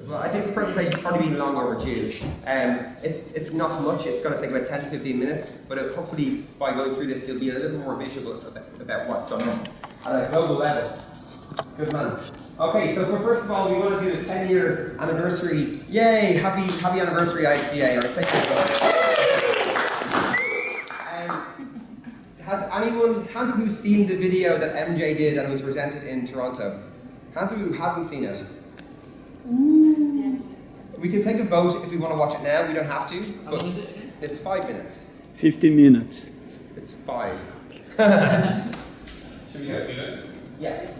Well, I think this presentation is probably been long overdue. It's not much, it's going to take about 10 to 15 minutes, but hopefully by going through this you'll be a little more visual about what's on at a global level. Good man. Okay, so first of all we want to do the 10-year anniversary. Yay! Happy anniversary IxDA. Alright, take this. Has anyone, hands up who's seen the video that MJ did and was presented in Toronto? Hands up who hasn't seen it. Ooh. We can take a vote if we want to watch it now. We don't have to. How long is it? It's 5 minutes. 15 minutes. It's 5. Should we go? See that? Yeah.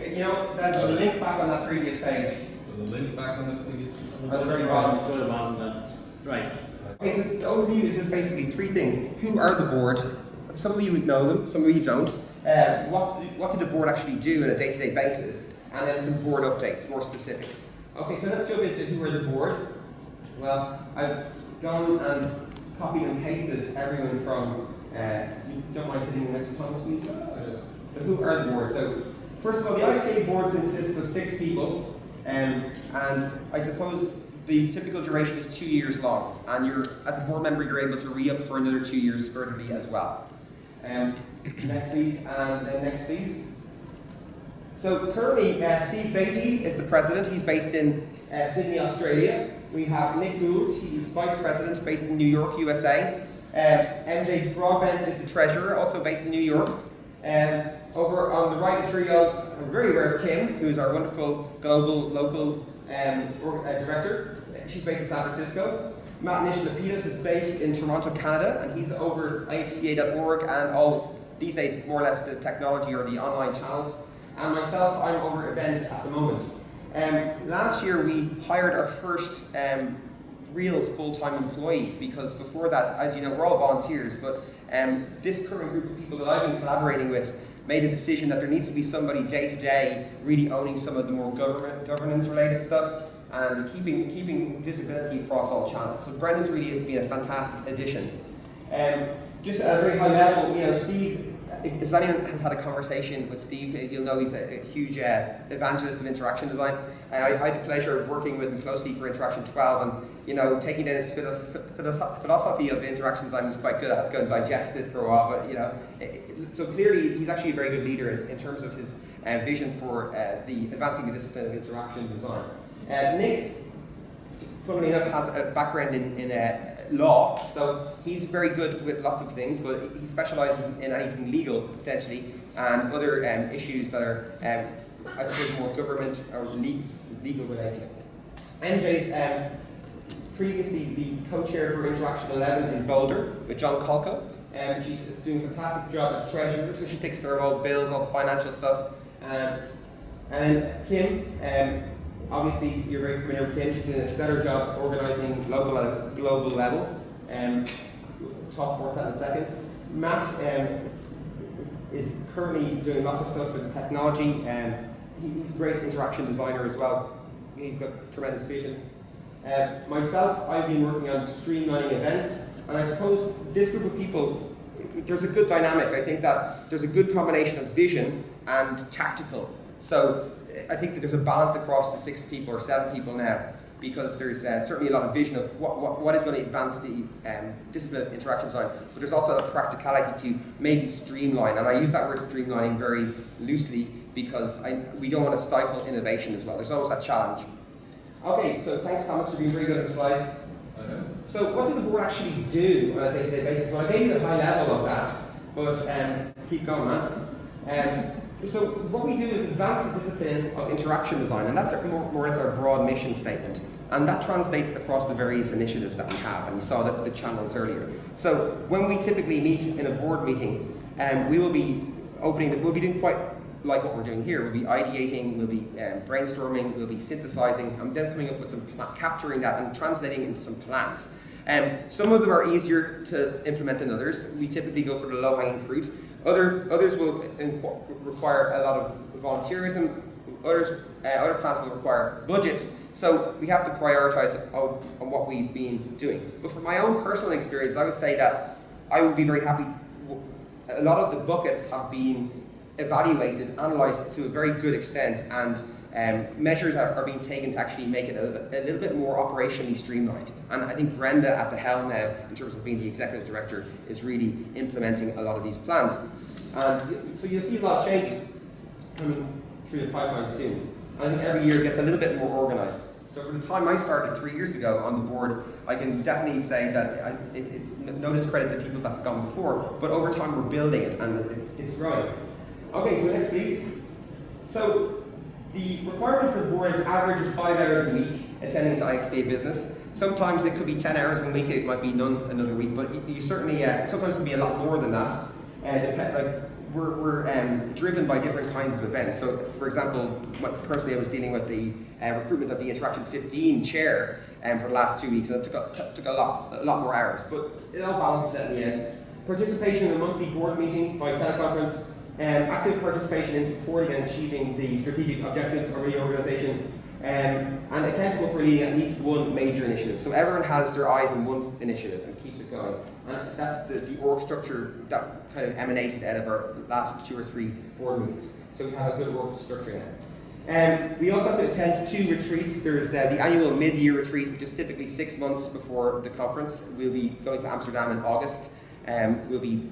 You know, there's a link back on that previous page. So the link back on the previous page? At the very bottom. Go to the bottom then. Right. Okay, so the overview is just basically 3 things. Who are the board? Some of you would know them, some of you don't. What did the board actually do on a day-to-day basis? And then some board updates, more specifics. Okay, so let's jump into who are the board. Well, I've gone and copied and pasted everyone from, if you don't mind hitting the next Thomas, please. So who are the board? So first of all, the IxDA board consists of 6 people, and I suppose the typical duration is 2 years long, and as a board member, you're able to re-up for another 2 years furtherly as well. Next please, and then next please. So currently, Steve Beatty is the president. He's based in Sydney, Australia. We have Nick Gould, he's vice president, based in New York, USA. MJ Broadbent is the treasurer, also based in New York. Over on the right, I'm sure you'll very aware of Kim, who's our wonderful global local director. She's based in San Francisco. Matt Nish-Lapidus is based in Toronto, Canada, and he's over IxDA.org and all these days more or less the technology or the online channels. And myself, I'm over events at the moment. Last year we hired our first real full-time employee, because before that, as you know, we're all volunteers, but this current group of people that I've been collaborating with made a decision that there needs to be somebody day-to-day really owning some of the more governance-related stuff and keeping visibility across all channels. So Brendan's really been a fantastic addition. Just at a very high level, you know, Steve, if anyone has had a conversation with Steve, you'll know he's a huge evangelist of interaction design. I had the pleasure of working with him closely for Interaction 12, and you know, taking down his philosophy of interaction design was quite good. I had to go and digest it for a while, but you know, so clearly he's actually a very good leader in terms of his vision for the advancing the discipline of interaction design. Nick, funnily enough, has a background in law, so he's very good with lots of things, but he specialises in anything legal, potentially, and other issues that are, I suppose, more government or legal related. MJ's previously the co-chair for Interaction 11 in Boulder with John Colco, and she's doing a fantastic job as treasurer, so she takes care of all the bills, all the financial stuff. And then Kim, obviously, you're very familiar with Kim. She's doing a stellar job organising local and global level. We'll talk more about that in a second. Matt is currently doing lots of stuff with the technology, and he's a great interaction designer as well. He's got tremendous vision. Myself, I've been working on streamlining events, and I suppose this group of people, there's a good dynamic. I think that there's a good combination of vision and tactical. So I think that there's a balance across the 6 people or 7 people now, because there's certainly a lot of vision of what is going to advance the discipline of interaction design, but there's also a practicality to maybe streamline, and I use that word streamlining very loosely because we don't want to stifle innovation as well. There's always that challenge. Okay, so thanks Thomas for being very good at the slides. So what did the board actually do on a day-to-day basis? Well, I gave you the high level of that, but keep going, man. So what we do is advance the discipline of interaction design, and that's more or less our broad mission statement. And that translates across the various initiatives that we have, and you saw the channels earlier. So when we typically meet in a board meeting, we will be we'll be doing quite like what we're doing here. We'll be ideating, we'll be brainstorming, we'll be synthesizing, and then coming up with some capturing that and translating into some plans. Some of them are easier to implement than others. We typically go for the low-hanging fruit. Others will require a lot of volunteerism. Other plans will require budget. So we have to prioritize on what we've been doing. But from my own personal experience, I would say that I would be very happy. A lot of the buckets have been evaluated, analysed to a very good extent, and measures are being taken to actually make it a little bit more operationally streamlined. And I think Brenda at the helm now, in terms of being the executive director, is really implementing a lot of these plans. And so you'll see a lot of changes coming through the pipeline soon. And I think every year it gets a little bit more organized. So from the time I started 3 years ago on the board, I can definitely say that no discredit to people that have gone before, but over time we're building it and it's growing. Okay, so next please. So the requirement for the board is average of 5 hours a week attending to IxDA business. Sometimes it could be 10 hours one week, it might be none another week, but you certainly, sometimes it can be a lot more than that. We're driven by different kinds of events. So, for example, personally I was dealing with the recruitment of the Interaction 15 chair for the last 2 weeks, and it took a lot more hours, but it all balances out in the end. Participation in a monthly board meeting by teleconference, active participation in supporting and achieving the strategic objectives of the organisation, and accountable for leading at least one major initiative. So everyone has their eyes on one initiative and keeps it going. And that's the org structure that kind of emanated out of our last 2 or 3 board meetings. So we have a good org structure now. We also have to attend 2 retreats. There's the annual mid-year retreat, which is typically 6 months before the conference. We'll be going to Amsterdam in August. We'll be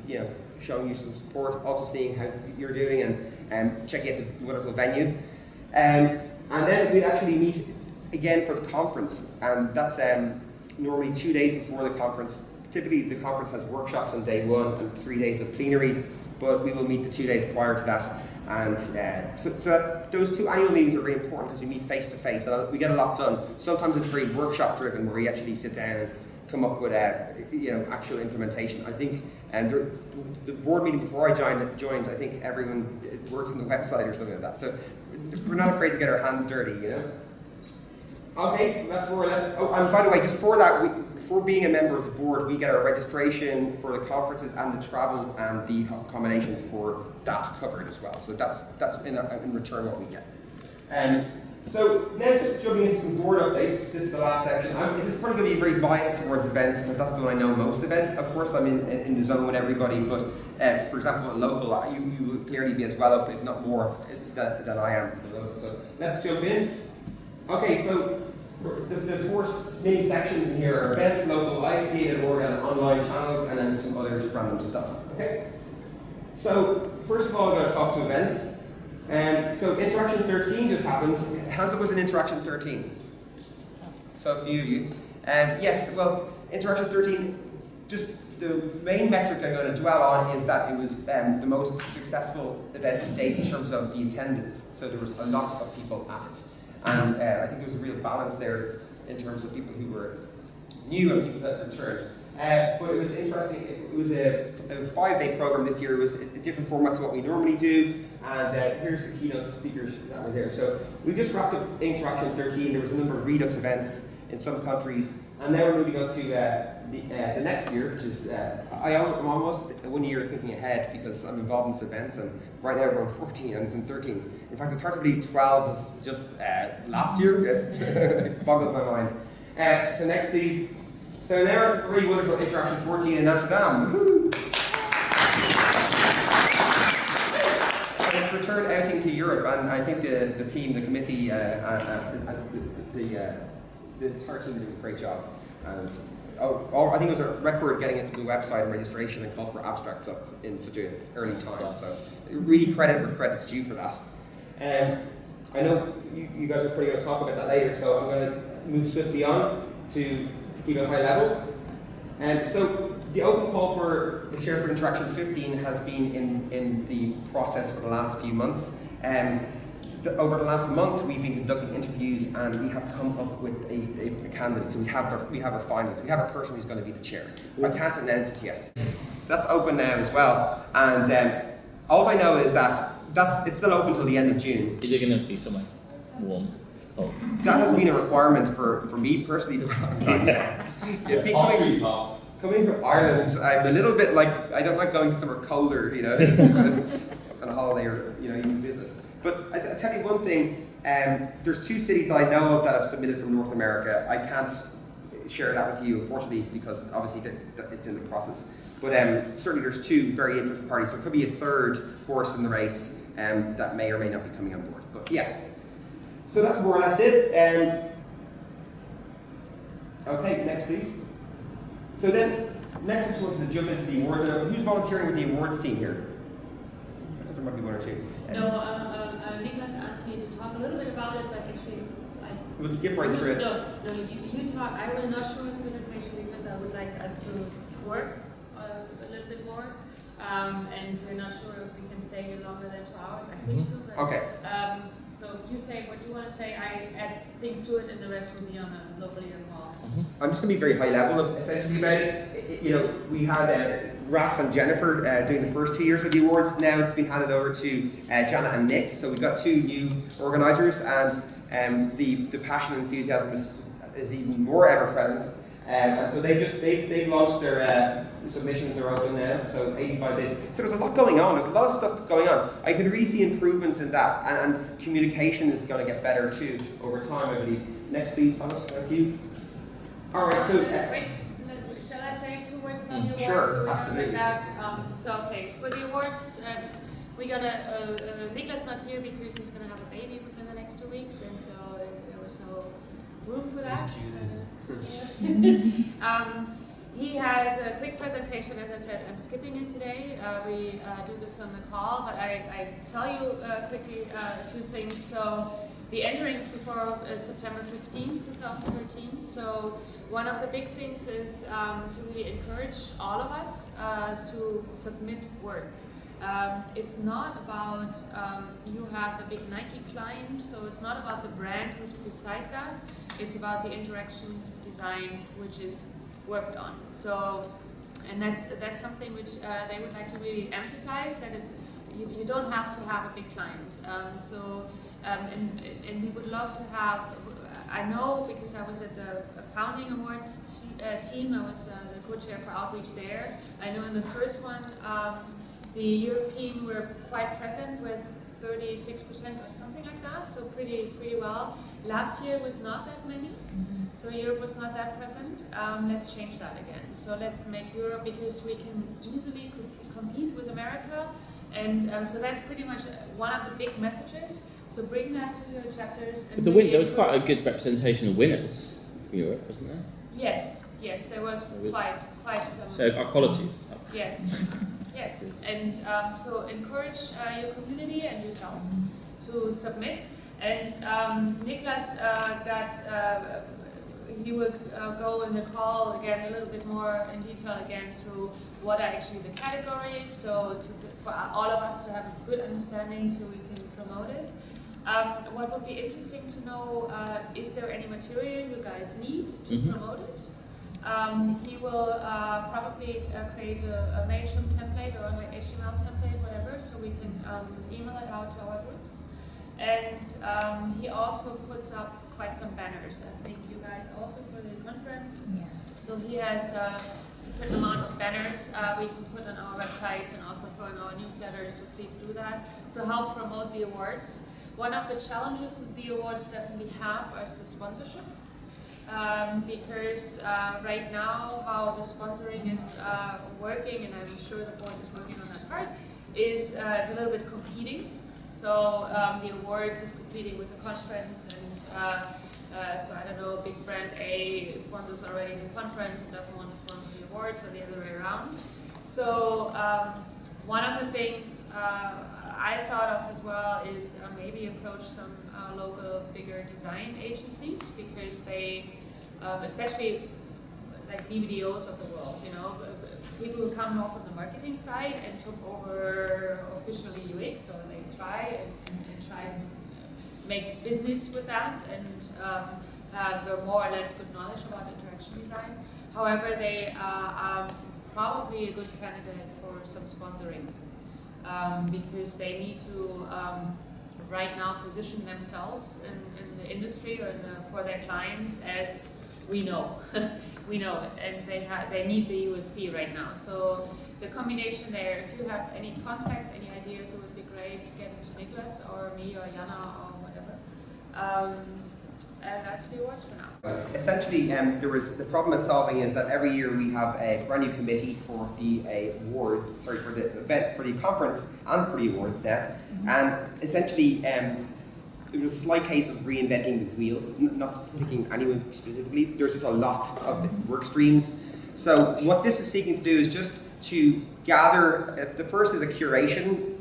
showing you some support, also seeing how you're doing and checking out the wonderful venue. And then we'd actually meet again for the conference, and that's normally 2 days before the conference. Typically the conference has workshops on day 1 and 3 days of plenary, but we will meet the 2 days prior to that. And so those 2 annual meetings are very important because we meet face to face and we get a lot done. Sometimes it's very workshop driven where we actually sit down and come up with actual implementation. I think the board meeting before I joined, I think everyone worked on the website or something like that. So we're not afraid to get our hands dirty, Okay, that's more or less. Oh, and by the way, just for that, for being a member of the board, we get our registration for the conferences and the travel and the accommodation for that covered as well. So that's in return what we get. So now just jumping into some board updates. This is the last section. This is probably going to be very biased towards events because that's the one I know most about. Of course, I'm in the zone with everybody, but for example, at local, you will clearly be as well up, if not more, than I am. So let's jump in. Okay, so the 4 mini sections in here are events, local, IxDA, org, and online channels, and then some other random stuff. Okay. So first of all, I'm going to talk to events. So Interaction 13 just happened. Hands up was in Interaction 13. So a few of you. Yes, well, Interaction 13, just the main metric I'm going to dwell on is that it was the most successful event to date in terms of the attendance. So there was a lot of people at it. And I think there was a real balance there in terms of people who were new and people that returned. But it was interesting. It was a 5-day program this year. It was a different format to what we normally do. And here's the keynote speakers that were there. So we just wrapped up Interaction 13. There was a number of Redux events in some countries. And now we're moving on to the next year, which is, I'm almost 1 year thinking ahead because I'm involved in these events. And right now we're on 14 and it's in 13. In fact, it's hard to believe 12 was just last year. It boggles my mind. So next, please. So now a really wonderful Interaction 14 in Amsterdam. Woo-hoo. It's returned outing to Europe, and I think the team, the committee, the entire team did a great job. And I think it was a record getting into the website and registration and call for abstracts up in such an early time. So really credit where credit's due for that. I know you guys are probably going to talk about that later, so I'm going to move swiftly on to keep it high level. So the open call for the Share for Interaction 15 has been in the process for the last few months. Over the last month, we've been conducting interviews, and we have come up with a candidate. So we have a finalist. We have a person who's going to be the chair. I can't announce it yet. That's open now as well. And all I know is that it's still open until the end of June. Is it going to be somewhere warm? Oh. That has been a requirement for me personally for a long time now. Coming from Ireland, I'm a little bit like, I don't like going to somewhere colder, on a holiday or, even business. But I tell you one thing, there's 2 cities that I know of that have submitted from North America. I can't share that with you, unfortunately, because obviously it's in the process. But certainly there's 2 very interested parties. So there could be a 3rd horse in the race that may or may not be coming on board. But yeah. So that's more or less it. Okay, next please. So then, next I just wanted to jump into the awards. Who's volunteering with the awards team here? I thought there might be one or two. Nicholas asked me to talk a little bit about it, but actually we'll skip right through it. No, you talk. I will not show his presentation because I would like us to work a little bit more. And we're not sure if we can stay here longer than 2 hours. I think so. But, okay. So you say what you want to say. I add things to it, and the rest will be on a local call. I'm just going to be very high level essentially about it. You know, we had Ralph and Jennifer doing the first 2 years of the awards. Now it's been handed over to Janet and Nick. So we've got 2 new organisers, and the passion and enthusiasm is even more ever present. And so they've launched their submissions are open now, so 85 days. So there's a lot going on. There's a lot of stuff going on. I can really see improvements in that, and communication is going to get better too over time, I believe. Next, please, Thomas. Thank you. All right. So. Wait, shall I say 2 words about the awards? Sure, absolutely. Okay, for the awards, we're gonna. Nicholas not here because he's gonna have a baby within the next 2 weeks, and so there was no room for that. He has a quick presentation. As I said, I'm skipping it today. We do this on the call, but I tell you quickly a few things. So the entering is before September 15th, 2013. So one of the big things is to really encourage all of us to submit work. It's not about you have the big Nike client, so it's not about the brand who's beside that. It's about the interaction design which is worked on. So, and that's something which they would like to really emphasize, that it's you don't have to have a big client. And we would love to have. I know because I was at the founding awards team. I was the co-chair for outreach there. I know in the first one. The European were quite present with 36% or something like that, so pretty well. Last year was not that many, so Europe was not that present. Let's change that again. So let's make Europe, because we can easily compete with America, and so that's pretty much one of the big messages. So bring that to your chapters. And but there was quite a good representation of winners for Europe, wasn't there? Yes, there was quite some. So our qualities. Yes. Yes, and so encourage your community and yourself to submit. And Niklas he will go in the call again a little bit more in detail again through what are actually the categories, so for all of us to have a good understanding so we can promote it. What would be interesting to know, is there any material you guys need to promote it? He will probably create a MailChimp template or an HTML template, whatever, so we can email it out to our groups. And he also puts up quite some banners. I think you guys also for the conference. Yeah. So he has a certain amount of banners we can put on our websites and also throw in our newsletters, so please do that. So help promote the awards. One of the challenges the awards definitely have is the sponsorship. Because right now how the sponsoring is working, and I'm sure the board is working on that part, is it's a little bit competing. So the awards is competing with the conference, and so I don't know, big brand A sponsors already the conference and doesn't want to sponsor the awards, or the other way around. So one of the things I thought of as well is maybe approach some local bigger design agencies, because they, especially like BBDOs of the world, you know, people who come more from the marketing side and took over officially UX, so they try and make business with that and have more or less good knowledge about interaction design. However, they are probably a good candidate for some sponsoring, because they need to right now position themselves in the industry or for their clients as we know, we know it, and they need the USP right now. So the combination there, if you have any contacts, any ideas, it would be great to get into Niklas or me or Jana or whatever. And that's the awards for now. Essentially, the problem it's solving is that every year we have a brand new committee for the awards, for the event, for the conference and for the awards now. And essentially, it was a slight case of reinventing the wheel, not picking anyone specifically. There's just a lot of work streams. So what this is seeking to do is just to gather, the first is a curation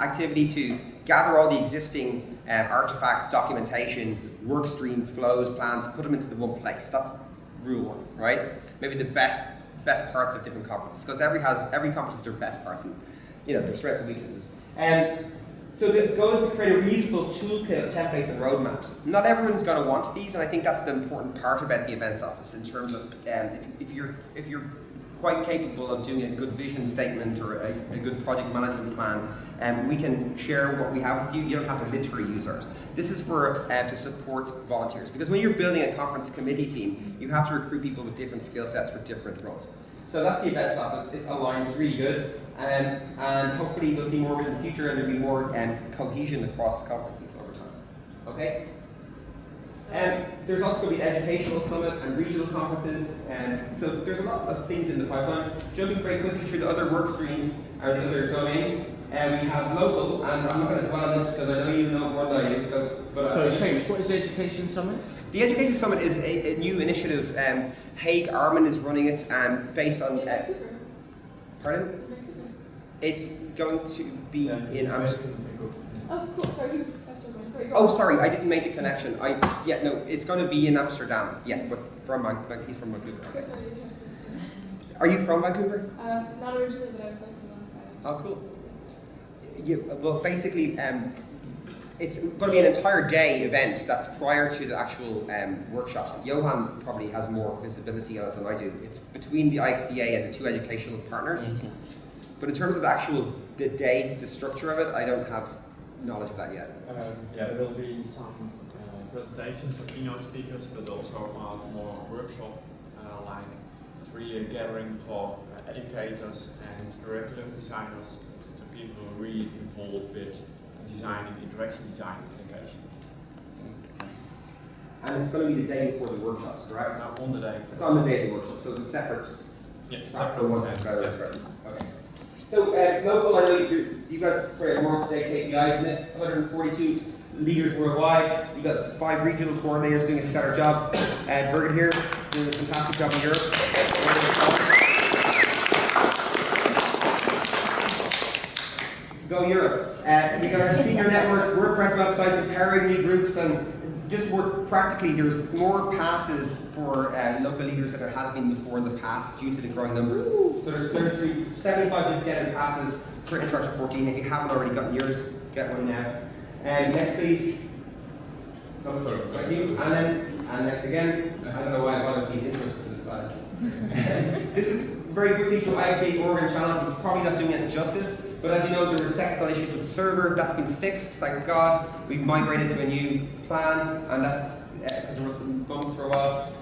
activity to gather all the existing artifacts, documentation, work stream, flows, plans, put them into the one place. That's rule one, right? Maybe the best parts of different conferences, because every conference has their best parts and their strengths and weaknesses. So the goal is to create a reasonable toolkit of templates and roadmaps. Not everyone's going to want these, and I think that's the important part about the events office in terms of if you're quite capable of doing a good vision statement or a good project management plan, we can share what we have with you. You don't have to literally use ours. This is for to support volunteers, because when you're building a conference committee team, you have to recruit people with different skill sets for different roles. So that's the events office. It's online. It's really good. And hopefully we'll see more in the future, and there'll be more cohesion across conferences over time. Okay? There's also going to be an educational summit and regional conferences, so there's a lot of things in the pipeline. Jumping very quickly through the other work streams or the other domains, we have local, and I'm not going to dwell on this because I know you know more than I do. Sorry, Seamus, what is the Education Summit? The Education Summit is a new initiative. Haig Armin is running it, based on. Pardon? It's going to be in Amsterdam. Oh, cool. Sorry, who's Professor Wayne? Sorry, Oh, sorry, I didn't make the connection. It's going to be in Amsterdam. Yes, but he's from Vancouver. Okay. Sorry, Are you from Vancouver? not originally, but I was like last time. Oh, cool. Yeah, well, basically, it's going to be an entire day event that's prior to the actual workshops. Johan probably has more visibility on it than I do. It's between the IxDA and the two educational partners. But in terms of the day, the structure of it, I don't have knowledge of that yet. There will be some presentations of keynote speakers, but also more workshop, like it's really a gathering for educators and curriculum designers, so people who are really involved with designing, interaction design education. And it's going to be the day before the workshops, correct? On the day. It's on the day of the workshop, so it's a separate. Yeah, separate one. Okay. So local, I know you guys probably have more up-to-date KPIs in this. 142 leaders worldwide. You've got 5 regional coordinators doing a stellar job. Birgit here doing a fantastic job in Europe. Go Europe. We've got our senior network, WordPress websites, empowering new groups, and just work practically. There's more passes for local leaders than there has been before in the past due to the growing numbers. So there's 75 discounted passes for Interaction 14. If you haven't already gotten yours, get one now. Next please. Oh, sorry. And next again. I don't know why I brought these intros to the slides. This is very quickly through IxDA org and channels. It's probably not doing it justice, but as you know, there was technical issues with the server. That's been fixed, thank God. We've migrated to a new plan, and that's because there were some bumps for a while.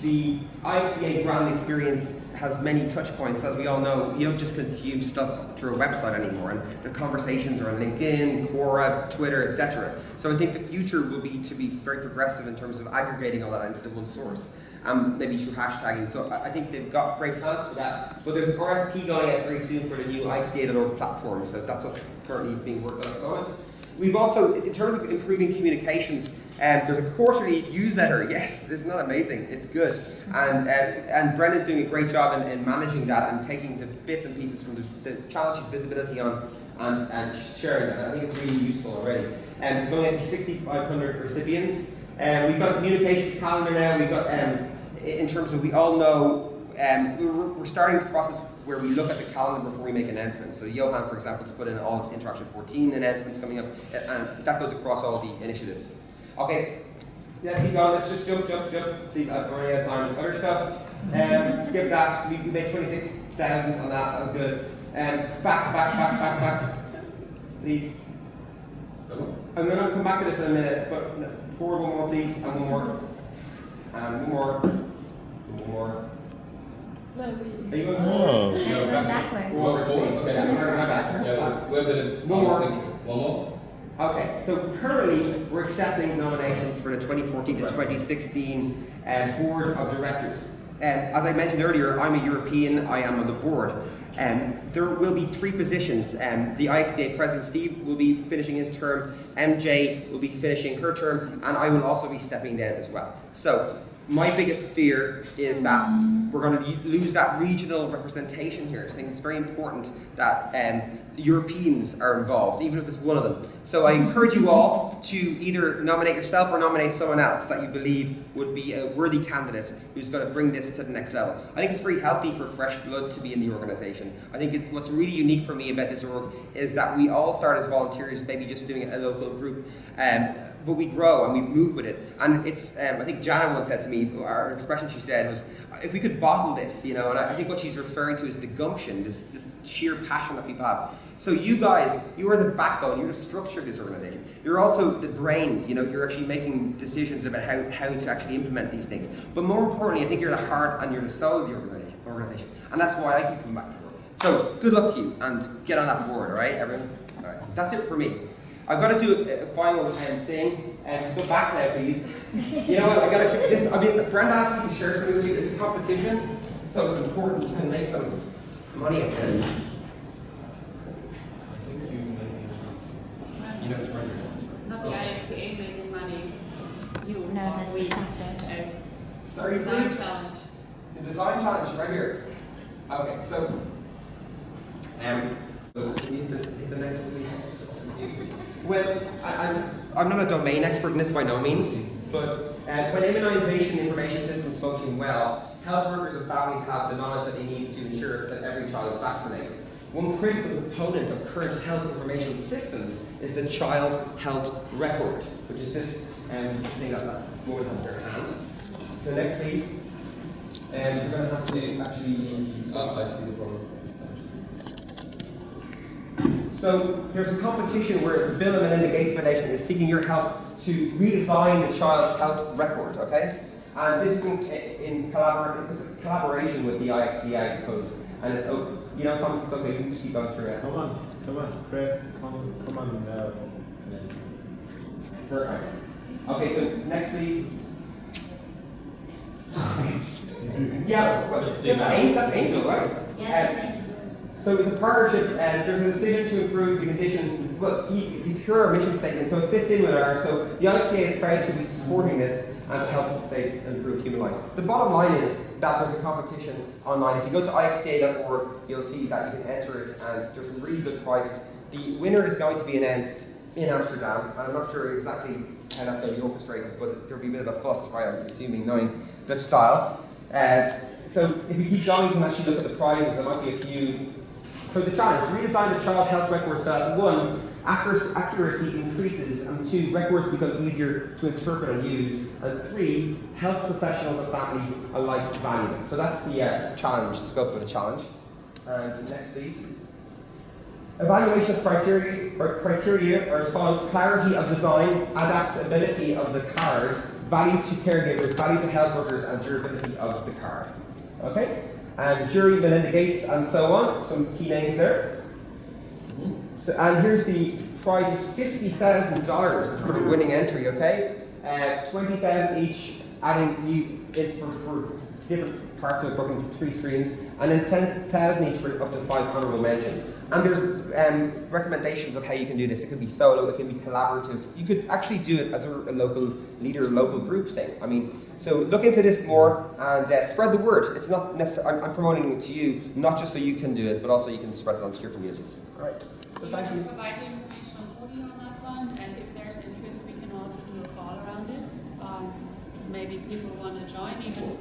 The IxDA brand experience has many touch points. As we all know, you don't just consume stuff through a website anymore, and the conversations are on LinkedIn, Quora, Twitter, etc. So I think the future will be to be very progressive in terms of aggregating all that into the one source. Maybe through hashtagging. So I think they've got great plans for that. But there's an RFP going out very soon for the new IxDA.org platform. So that's what's currently being worked on at the moment. We've also, in terms of improving communications, there's a quarterly newsletter. Yes, isn't that amazing? It's good. And Brenna's doing a great job in managing that and taking the bits and pieces from the challenges visibility on and sharing that. I think it's really useful already. It's going out to 6,500 recipients. We've got a communications calendar now. We've got, in terms of, we all know, we're starting this process where we look at the calendar before we make announcements. So Johan, for example, has put in all his Interaction 14 announcements coming up, and that goes across all the initiatives. Okay, let's keep going. Let's just jump. Please, I'm running out of time with other stuff. Skip that. We made 26,000 on that. That was good. Back. Please. I'm going to come back to this in a minute, but forward one more, please, and one more. And one more. No, Are you going Oh. No, back. forward, please? Okay. Yeah, We're gonna. One more. Okay, so currently we're accepting nominations for the 2014 to 2016 Board of Directors. As I mentioned earlier, I'm a European, I am on the board. There will be 3 positions. The IxDA President Steve will be finishing his term, MJ will be finishing her term, and I will also be stepping down as well. So my biggest fear is that we're going to lose that regional representation here. So I think it's very important that Europeans are involved, even if it's one of them. So I encourage you all to either nominate yourself or nominate someone else that you believe would be a worthy candidate who's going to bring this to the next level. I think it's very healthy for fresh blood to be in the organisation. I think what's really unique for me about this org is that we all start as volunteers, maybe just doing a local group, but we grow and we move with it. And it's, I think Jana once said to me, our expression she said was, if we could bottle this, you know, and I think what she's referring to is the gumption, this sheer passion that people have. So you guys, you are the backbone, you're the structure of this organisation. You're also the brains, you know, you're actually making decisions about how to actually implement these things. But more importantly, I think you're the heart and you're the soul of the organisation. And that's why I keep coming back to work. So good luck to you and get on that board, alright, everyone? Alright, that's it for me. I've got to do a final thing, and go back now, please. You know what? I got to check this. I mean, Brenda asked me to share something with you. It's a competition, so it's important to kind of make some money at this. I think you know, it's right here. Not the IxDA making money. You No, or that's we the chapter. as Sorry, design please. challenge. The design challenge right here. Okay, so we need the next one, please. Well, I'm not a domain expert in this by no means, but when immunisation information systems function well, health workers and families have the knowledge that they need to ensure that every child is vaccinated. One critical component of current health information systems is the child health record, which is this thing that woman has in her hand. So next please. We're going to have to actually... I see the problem. So there's a competition where the Bill and Melinda Gates Foundation is seeking your help to redesign the child health record, okay? And this is in collaboration with the IxDA, I suppose. And it's open. You know, Thomas, it's okay if you can just keep going through it. Come on, Chris, come on. Perfect. Okay, so next please. Yeah, that's Angel, right? Yeah, that's it. So it's a partnership, and there's a decision to improve the condition. Well, you hear our mission statement, so it fits in with ours. So the IxDA is proud to be supporting this and to help, say, improve human lives. The bottom line is that there's a competition online. If you go to ixda.org, you'll see that you can enter it, and there's some really good prizes. The winner is going to be announced in Amsterdam, and I'm not sure exactly how that's going to be orchestrated, but there'll be a bit of a fuss, right? I'm assuming knowing Dutch style. So if we keep going, you can actually look at the prizes. There might be a few. So the challenge, redesign the child health record so that 1, accuracy increases, and 2, records become easier to interpret and use, and 3, health professionals and family alike value them. So that's the challenge, the scope of the challenge. And next please. Evaluation of criteria are as follows: clarity of design, adaptability of the card, value to caregivers, value to health workers, and durability of the card. Okay? And jury, Melinda Gates, and so on. Some key names there. So, and here's the prize: is $50,000 for the winning entry. Okay, $20,000 each, adding you for different parts of the book into 3 streams, and then $10,000 each for up to 5 honourable mentions. And there's recommendations of how you can do this. It can be solo, it can be collaborative. You could actually do it as a local leader, local group thing. I mean, so look into this more and spread the word. It's not necessarily, I'm promoting it to you, not just so you can do it, but also you can spread it onto your communities. All right. So thank you. We can provide the information on Cody on that one, and if there's interest, we can also do a call around it. Maybe people want to join, even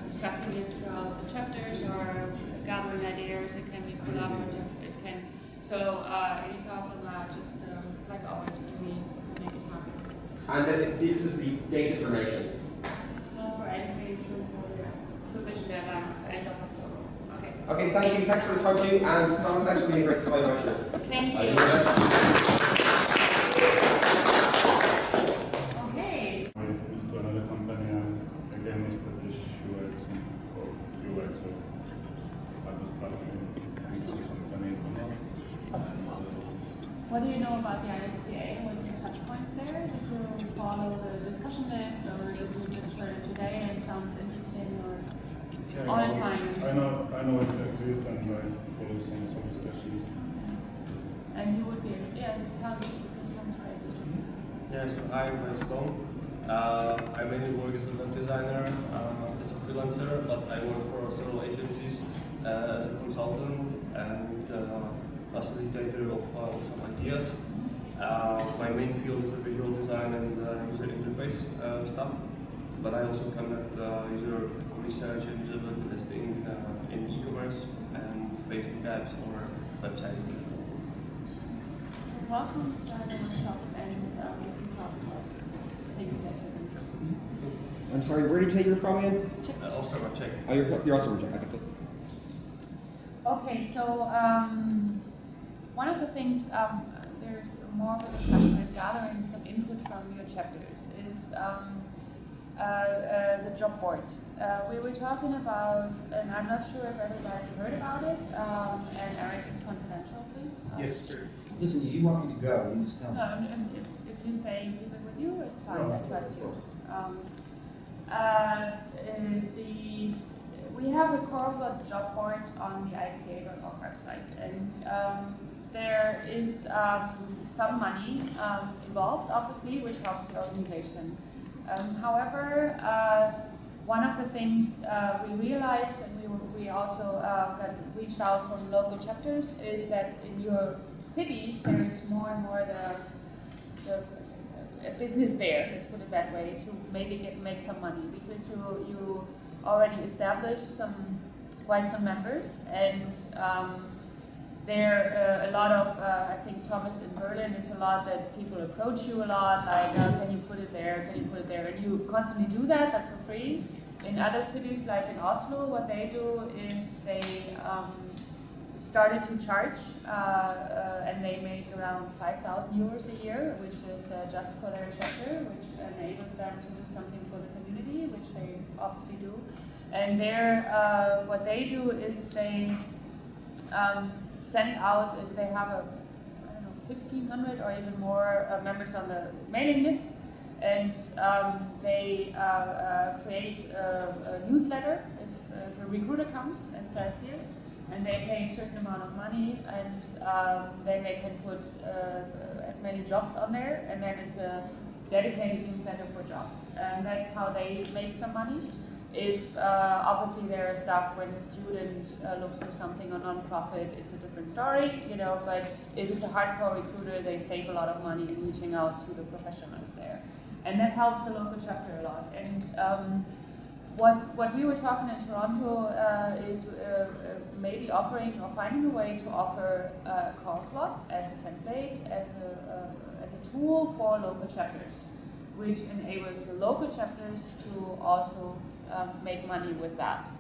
discussing it throughout the chapters or gathering ideas. It can be collaborative. It can. So any thoughts on that? Just like always, we make it happen. And then this is the date information. Not for any phase 2 for submission deadline end of October. Okay. Okay, thank you. Thanks for the talk to you. And Thomas, thanks for being a great slide watcher. Thank you. Okay. To another company, and again establish UX or UX at the staffing company. What do you know about the IxDA? What's your touch points there? Did you follow the discussion list, or did you just heard it today and it sounds interesting? Or Yeah, all the time. I know it exists and I follow some discussions. And you would be, yeah, it sounds great. Yeah, so I'm Tom. I mainly work as a web designer, as a freelancer, but I work for several agencies as a consultant and facilitator of some ideas. My main field is the visual design and user interface stuff, but I also conduct user research and usability testing in e-commerce and Facebook apps or websites. Welcome to the workshop, and we can talk about things that have been. I'm sorry, where did you say you're from again? Also a check. Oh, you're also from Czech. I got it. Okay, so one of the things, there's more of a discussion and gathering some input from your chapters is the job board. We were talking about, and I'm not sure if everybody heard about it, and Eric, it's confidential, please. Yes, sir. Listen, you want me to go, you just tell me. No, if you say you keep it with you, it's fine, No, I trust of you. course. We have a core job board on the IxDA.org website, and there is some money involved, obviously, which helps the organization. However, one of the things we realized, and we also got reached out from local chapters, is that in your cities there is more and more the business there. Let's put it that way, to maybe make some money, because you already established quite some members, and there a lot of I think Thomas in Berlin, it's a lot that people approach you a lot, like can you put it there, can you put it there, and you constantly do that, but for free. In other cities like in Oslo, what they do is they started to charge, and they make around 5,000 euros a year, which is just for their chapter, which enables them to do something for the community, which they obviously do. And what they do is they send out, they have 1,500 or even more members on the mailing list, and they create a newsletter if a recruiter comes and says here, and they pay a certain amount of money, and then they can put as many jobs on there, and then it's a dedicated newsletter for jobs, and that's how they make some money. If obviously there are stuff when a student looks for something or non-profit, it's a different story, but if it's a hardcore recruiter, they save a lot of money in reaching out to the professionals there. And that helps the local chapter a lot. And what we were talking in Toronto is maybe offering or finding a way to offer call flood as a template, as a tool for local chapters, which enables the local chapters to also make money with that.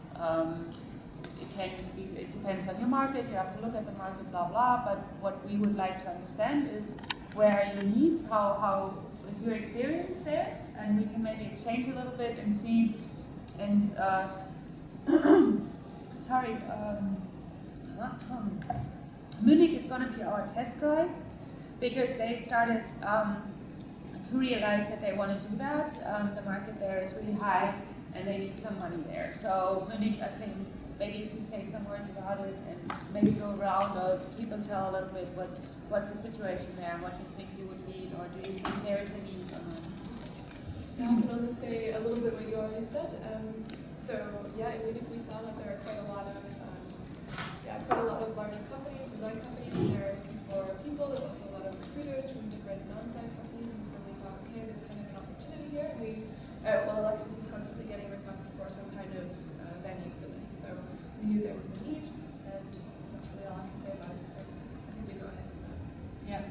It depends on your market, you have to look at the market, blah, blah, but what we would like to understand is where are your needs, how is your experience there, and we can maybe exchange a little bit and see, and Munich is going to be our test drive, because they started to realize that they want to do that. The market there is really high, and they need some money there. So Munich, I think, maybe you can say some words about it, and maybe go around, or people tell a little bit what's the situation there, what you think you would need, or do you think there is a need or not? Yeah, I can only say a little bit what you already said. In Munich we saw that there are quite a lot of larger companies, design companies, and they're looking for people. There's also a lot of recruiters from different non-design companies, and so we thought, okay, there's kind of an opportunity here. And Alexis is constantly getting requests for some kind of venue for this, so we knew there was a need, and that's really all I can say about it. So I think we go ahead with that. Yeah.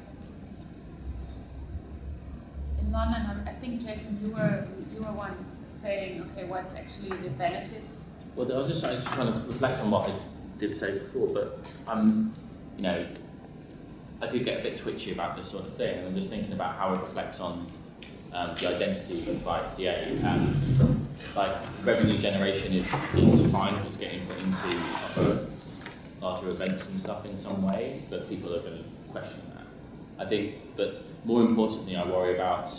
In London, I think, Jason, you were one saying, okay, what's actually the benefit? Well, I was just trying to reflect on what I did say before, but I did get a bit twitchy about this sort of thing, and I'm just thinking about how it reflects on the identity of IxDA. Like, revenue generation is fine if it's getting put into other larger events and stuff in some way, but people are going to question that. I think, but more importantly, I worry about,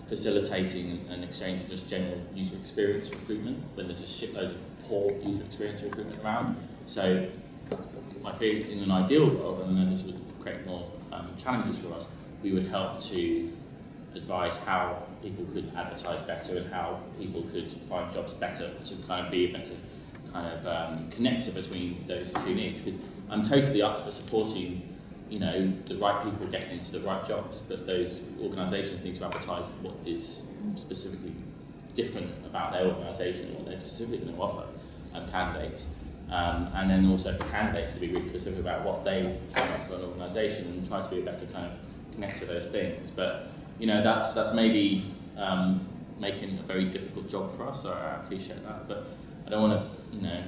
for facilitating an exchange of just general user experience recruitment when there's just shitloads of poor user experience recruitment around. So I feel in an ideal world, and then this would create more challenges for us, we would help to advise how people could advertise better and how people could find jobs better to kind of be a better kind of connector between those two needs. Because I'm totally up for supporting, you know, the right people getting into the right jobs, but those organisations need to advertise what is specifically different about their organisation and what they're specifically going to offer candidates. And then also for candidates to be really specific about what they want for an organisation and try to be a better kind of connect to those things. But you know, that's maybe making a very difficult job for us, so I appreciate that. But I don't want to, you know,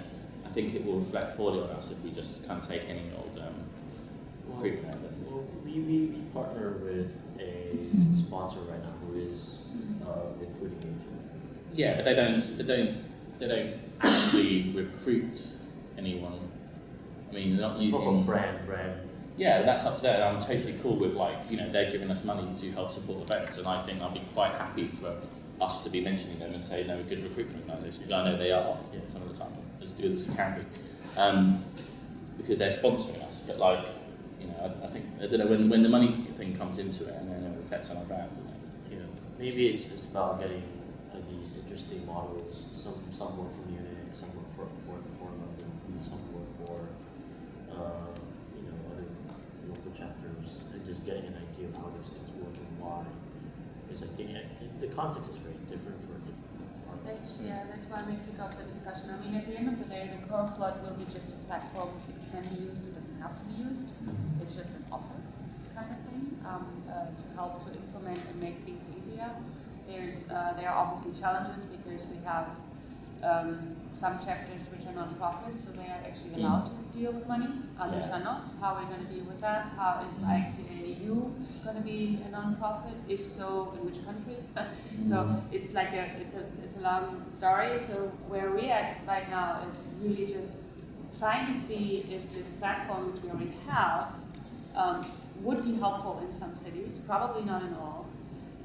I think it will reflect poorly on us if we just kind of take any old recruitment. Well, we partner with a sponsor right now who is a recruiting agent. Yeah, but they don't actually recruit anyone. I mean, they're not It's using more for brand. Yeah, that's up to them. I'm totally cool with, like, you know, they're giving us money to help support events, and I think I'll be quite happy for us to be mentioning them and say, no, a good recruitment organisation. I know they are, yeah, some of the time, as good as we can be, because they're sponsoring us. But like, you know, I think, I don't know, when the money thing comes into it and then it reflects on our brand. You know, maybe it's about getting these interesting models. Some work for Munich, some work for London, some work for you know, other local chapters, and just getting an idea of how those things work and why. Because I think the context is very different for different partners. That's why we kick off the discussion. I mean, at the end of the day, the core flood will be just a platform. It can be used, it doesn't have to be used. It's just an offer kind of thing to help to implement and make things easier. There are obviously challenges because we have some chapters which are non-profit, so they are actually allowed to deal with money. Others are not. How are we going to deal with that? How is IxDA EU going to be a non-profit? If so, in which country? So it's like it's a long story. So where we're at right now is really just trying to see if this platform which we already have would be helpful in some cities, probably not in all,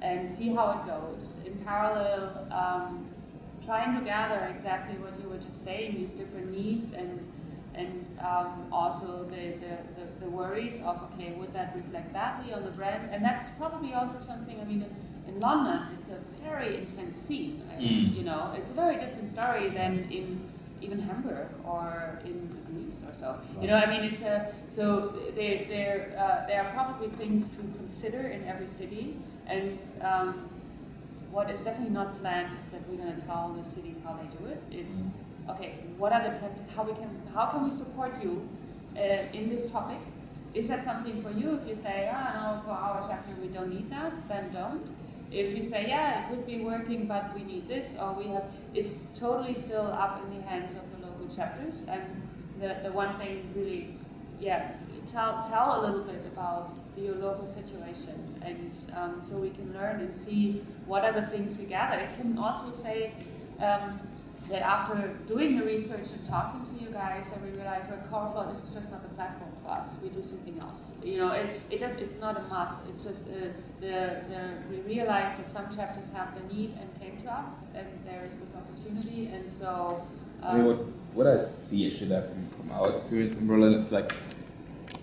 and see how it goes. In parallel, trying to gather exactly what you were just saying, these different needs and also the worries of, okay, would that reflect badly on the brand? And that's probably also something, I mean, in London, it's a very intense scene. You know, it's a very different story than in even Hamburg or in Greece or so. You know, I mean, it's so there are probably things to consider in every city. And what is definitely not planned is that we're going to tell the cities how they do it. It's, okay, what are the templates? How can we support you in this topic? Is that something for you? If you say, no, for our chapter we don't need that, then don't. If you say, yeah, it could be working, but we need this, or we have, it's totally still up in the hands of the local chapters. And the one thing really, tell a little bit about your local situation, and so we can learn and see what are the things we gather. It can also say that after doing the research and talking to you guys, we realize CoreFloat is just not the platform for us. We do something else. You know, it's not a must. It's just we realize that some chapters have the need and came to us, and there is this opportunity, and so. I mean, what I see actually there from our experience in Berlin is like,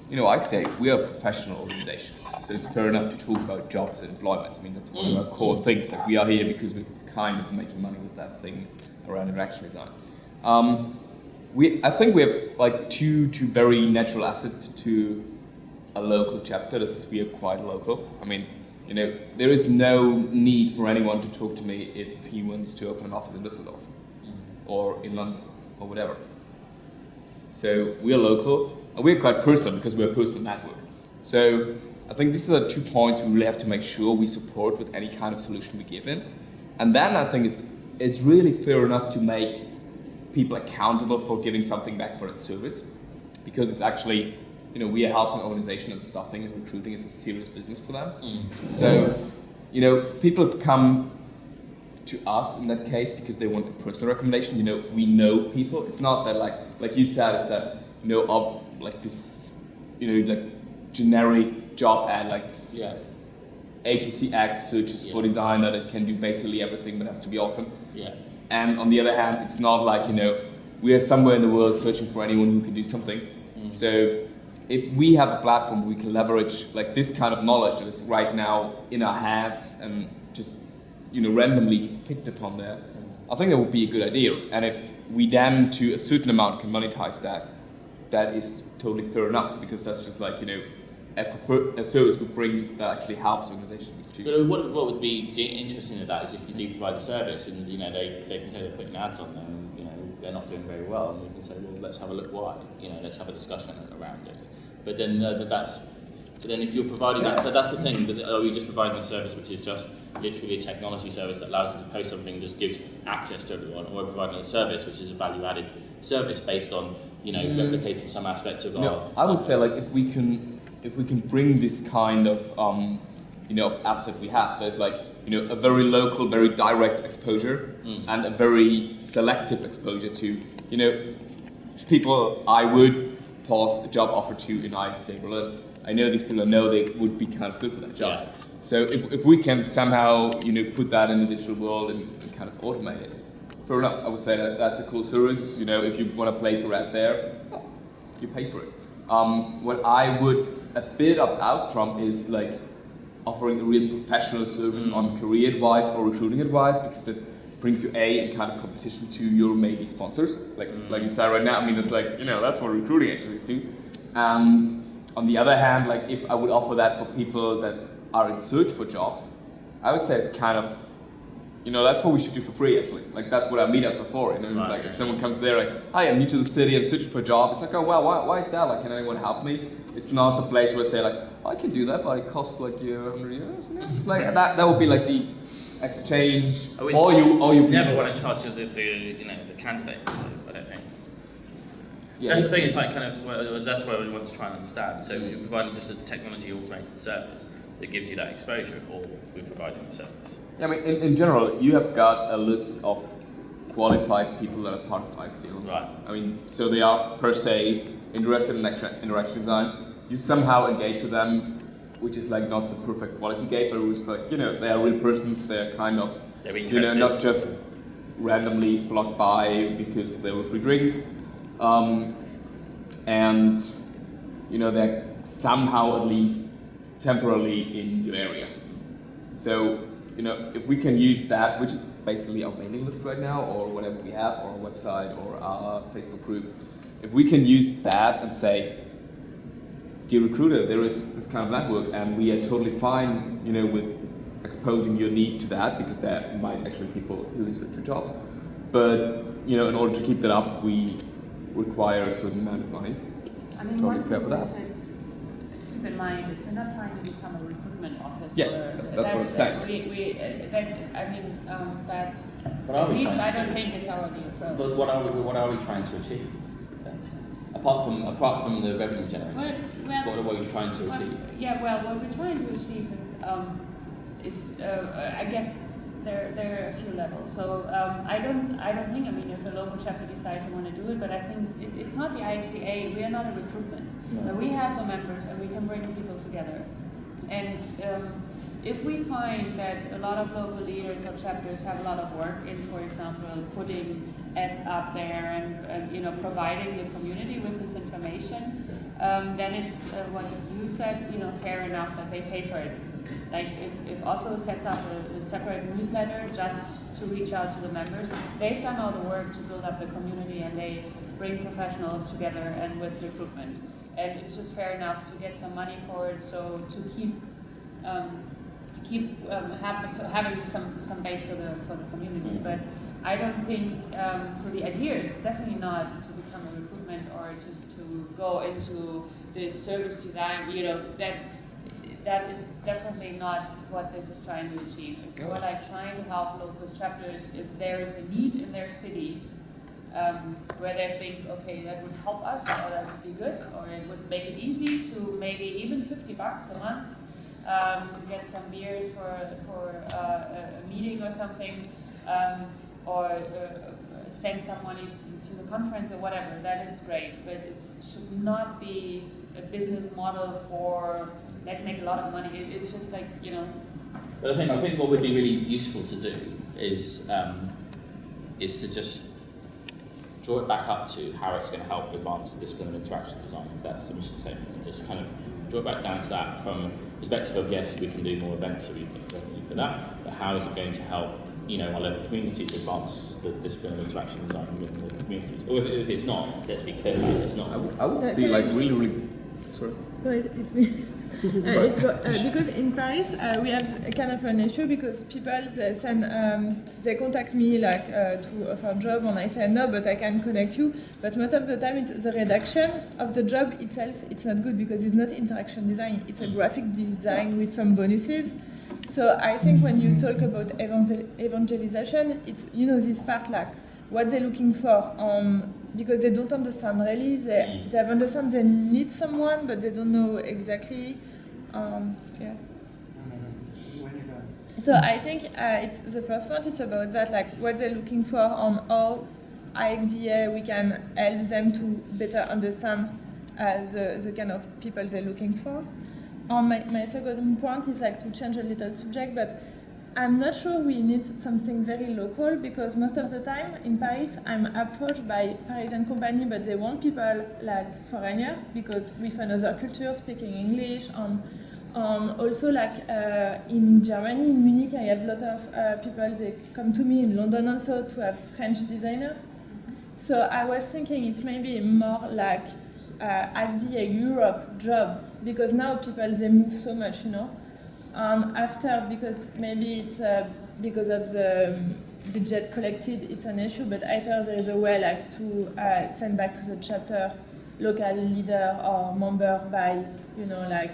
you know, IxDA, we are a professional organization, so it's fair enough to talk about jobs and employment. I mean, that's one of our core things, that we are here because we're kind of making money with that thing around interaction design. I think we have like two very natural assets to a local chapter. This is, we are quite local. I mean, you know, there is no need for anyone to talk to me if he wants to open an office in Düsseldorf or in London or whatever. So we are local. And we're quite personal because we're a personal network. So I think these are the 2 points we really have to make sure we support with any kind of solution we give in. And then I think it's really fair enough to make people accountable for giving something back for its service, because it's actually, you know, we are helping organizations, and staffing and recruiting is a serious business for them. So, you know, people come to us in that case because they want a personal recommendation. You know, we know people. It's not that like you said, it's that, you know, like this, you know, like generic job ad, like agency X searches for Yeah. design that it can do basically everything, but has to be awesome. Yeah. And on the other hand, it's not like, we are somewhere in the world searching for anyone who can do something. So if we have a platform we can leverage like this kind of knowledge that is right now in our heads and just randomly picked upon there, I think that would be a good idea. And if we then to a certain amount can monetize that, that is totally fair enough, because that's just like a service we bring that actually helps organizations to. But what would be interesting in that is if you do provide a service and they can say they're putting ads on there and they're not doing very well, and we can say, well, let's have a look why, let's have a discussion around it. But then if you're providing that's the thing. Are you just providing a service which is just literally a technology service that allows you to post something and just gives access to everyone, or providing a service which is a value-added service based on replicating some aspect of our? I would say like if we can bring this kind of of asset we have, there's like a very local, very direct exposure and a very selective exposure to people I would pause a job offer to in IxDA Berlin. I know these people know they would be kind of good for that job. Yeah. So if we can somehow put that in the digital world and kind of automate it, fair enough. I would say that that's a cool service. If you want to place a ad there, you pay for it. What I would a bit opt out from is like offering a real professional service on career advice or recruiting advice, because that brings you in kind of competition to your maybe sponsors. Like you said right now, I mean that's like that's what recruiting agencies do. And on the other hand, like if I would offer that for people that are in search for jobs, I would say it's kind of that's what we should do for free actually. Like that's what our meetups are for. It's like if someone comes there like, hi, I'm new to the city, I'm searching for a job. It's like, oh well, why is that? Like, can anyone help me? It's not the place where I say like, I can do that, but it costs like €100. It's like that would be like the exchange. Or you never want to charge the candidate. I don't think. Yeah, that's the thing. It's like kind of that's what we want to try and understand. So we're providing just a technology automated service that gives you that exposure, or we're providing a service. Yeah, I mean, in general, you have got a list of qualified people that are part of IxDA. Right. I mean, so they are per se interested in interaction design. You somehow engage with them, which is like not the perfect quality gate, but it's like they are real persons. They're kind of not just randomly flocked by because there were free drinks, and they're somehow at least temporarily in your area. So if we can use that, which is basically our mailing list right now, or whatever we have, or our website, or our Facebook group, if we can use that and say, dear recruiter, there is this kind of network, and we are totally fine, with exposing your need to that, because there might actually be people who search for jobs. But, in order to keep that up, we require a certain amount of money. I mean, totally fair for that. Keep in mind is we're not trying to become a recruitment office. Yeah, that's what I'm saying. At least I don't think it's our approach. But what are we trying to achieve? Apart from the revenue generation, what are we trying to achieve? What we're trying to achieve is I guess there are a few levels. So I don't think, I mean, if a local chapter decides they want to do it, but I think it's not the IxDA. We are not a recruitment. No. We have the members and we can bring people together. And if we find that a lot of local leaders or chapters have a lot of work in, for example, putting ads up there and providing the community with this information, then it's what you said, fair enough that they pay for it. Like if Oslo sets up a separate newsletter just to reach out to the members, they've done all the work to build up the community and they bring professionals together and with recruitment. And it's just fair enough to get some money for it, so to having some base for the community. But I don't think so. The idea is definitely not to become a recruitment or to go into this service design. That is definitely not what this is trying to achieve. It's more like trying to help local chapters if there is a need in their city. Where they think, okay, that would help us, or that would be good, or it would make it easy to maybe even $50 a month, get some beers for a meeting or something, or send some money to the conference or whatever. That is great, but it should not be a business model for let's make a lot of money. It's just like, you know. But I think what would be really useful to do is to just draw it back up to how it's going to help advance the discipline of interaction design, if that's the mission statement, and just kind of draw it back down to that from a perspective of, yes, we can do more events, so we get revenue for that, but how is it going to help, you know, our local communities advance the discipline of interaction design within local communities? Or if it's not, let's be clear about it, it's not. I would see like really, sorry. No, it's me. Because in Paris we have a kind of an issue because people they contact me like to offer a job and I say no, but I can connect you. But most of the time it's the reduction of the job itself. It's not good because it's not interaction design. It's a graphic design with some bonuses. So I think when you talk about evangelization, it's, you know, this part like what they're looking for. Because they don't understand really, they understand they need someone, but they don't know exactly. Yes. So I think it's the first point. It's about that, like what they're looking for on how IxDA we can help them to better understand the kind of people they're looking for. My second point is like to change a little subject, but I'm not sure we need something very local because most of the time in Paris I'm approached by Parisian company, but they want people like foreigner because with another culture speaking English. Also like in Germany, in Munich, I have a lot of people, they come to me in London also to have French designer. So I was thinking it may be more like IxDA Europe job because now people they move so much, you know. After, because maybe it's because of the budget collected, it's an issue, but either there is a way like to send back to the chapter local leader or member by, you know, like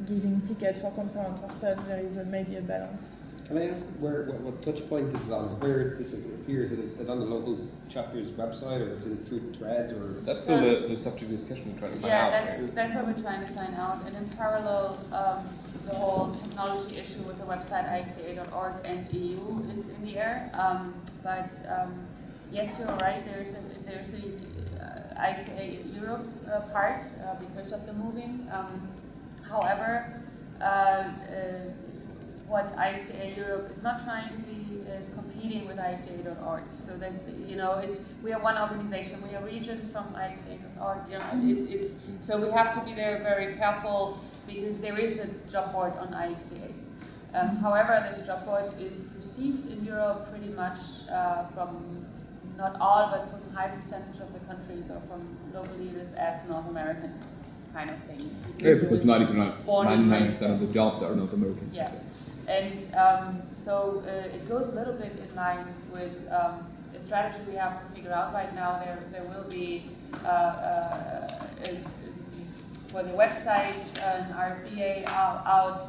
giving tickets for conference or stuff, there is maybe a balance. Can I ask what touch point this is on, where this appears? Is it on the local chapter's website or through threads or? That's still the subject of discussion we're trying to find out. Yeah, that's what we're trying to find out. And in parallel, the whole technology issue with the website IxDA.org and EU is in the air. But yes, you're right. There's a IxDA Europe part because of the moving. However, what IxDA Europe is not trying to be is competing with IxDA.org. So that, you know, we are one organization. We are a region from IxDA.org. You know, so we have to be there very careful because there is a job board on IxDA. However, this job board is perceived in Europe pretty much from not all, but from a high percentage of the countries or from local leaders as North American kind of thing. Because 99% of the jobs are North American. Yeah. And so it goes a little bit in line with the strategy we have to figure out right now. There will be, for the website, an RFDA out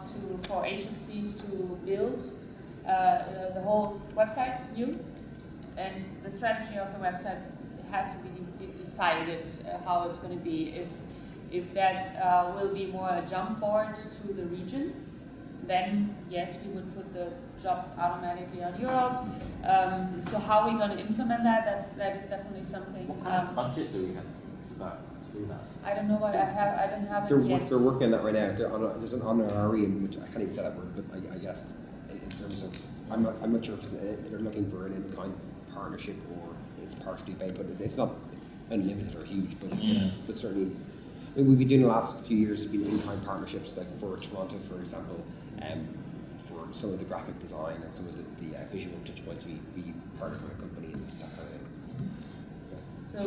for agencies to build the whole website new. And the strategy of the website has to be decided how it's going to be. If that will be more a jump board to the regions, then yes, we would put the jobs automatically on Europe. So how are we going to implement that? That is definitely something. What kind of budget do we have to do that? I don't know what I don't have it yet. They're working on that right now. There's an honorary, which I can't even say that word, but I guess in terms of, I'm not sure if they're looking for an in-kind partnership or it's partially paid, but it's not unlimited or huge, but certainly. We've been doing the last few years have been in-kind partnerships, like for Toronto, for example, for some of the graphic design and some of the visual touch points, we partner with a company and that kind of thing. So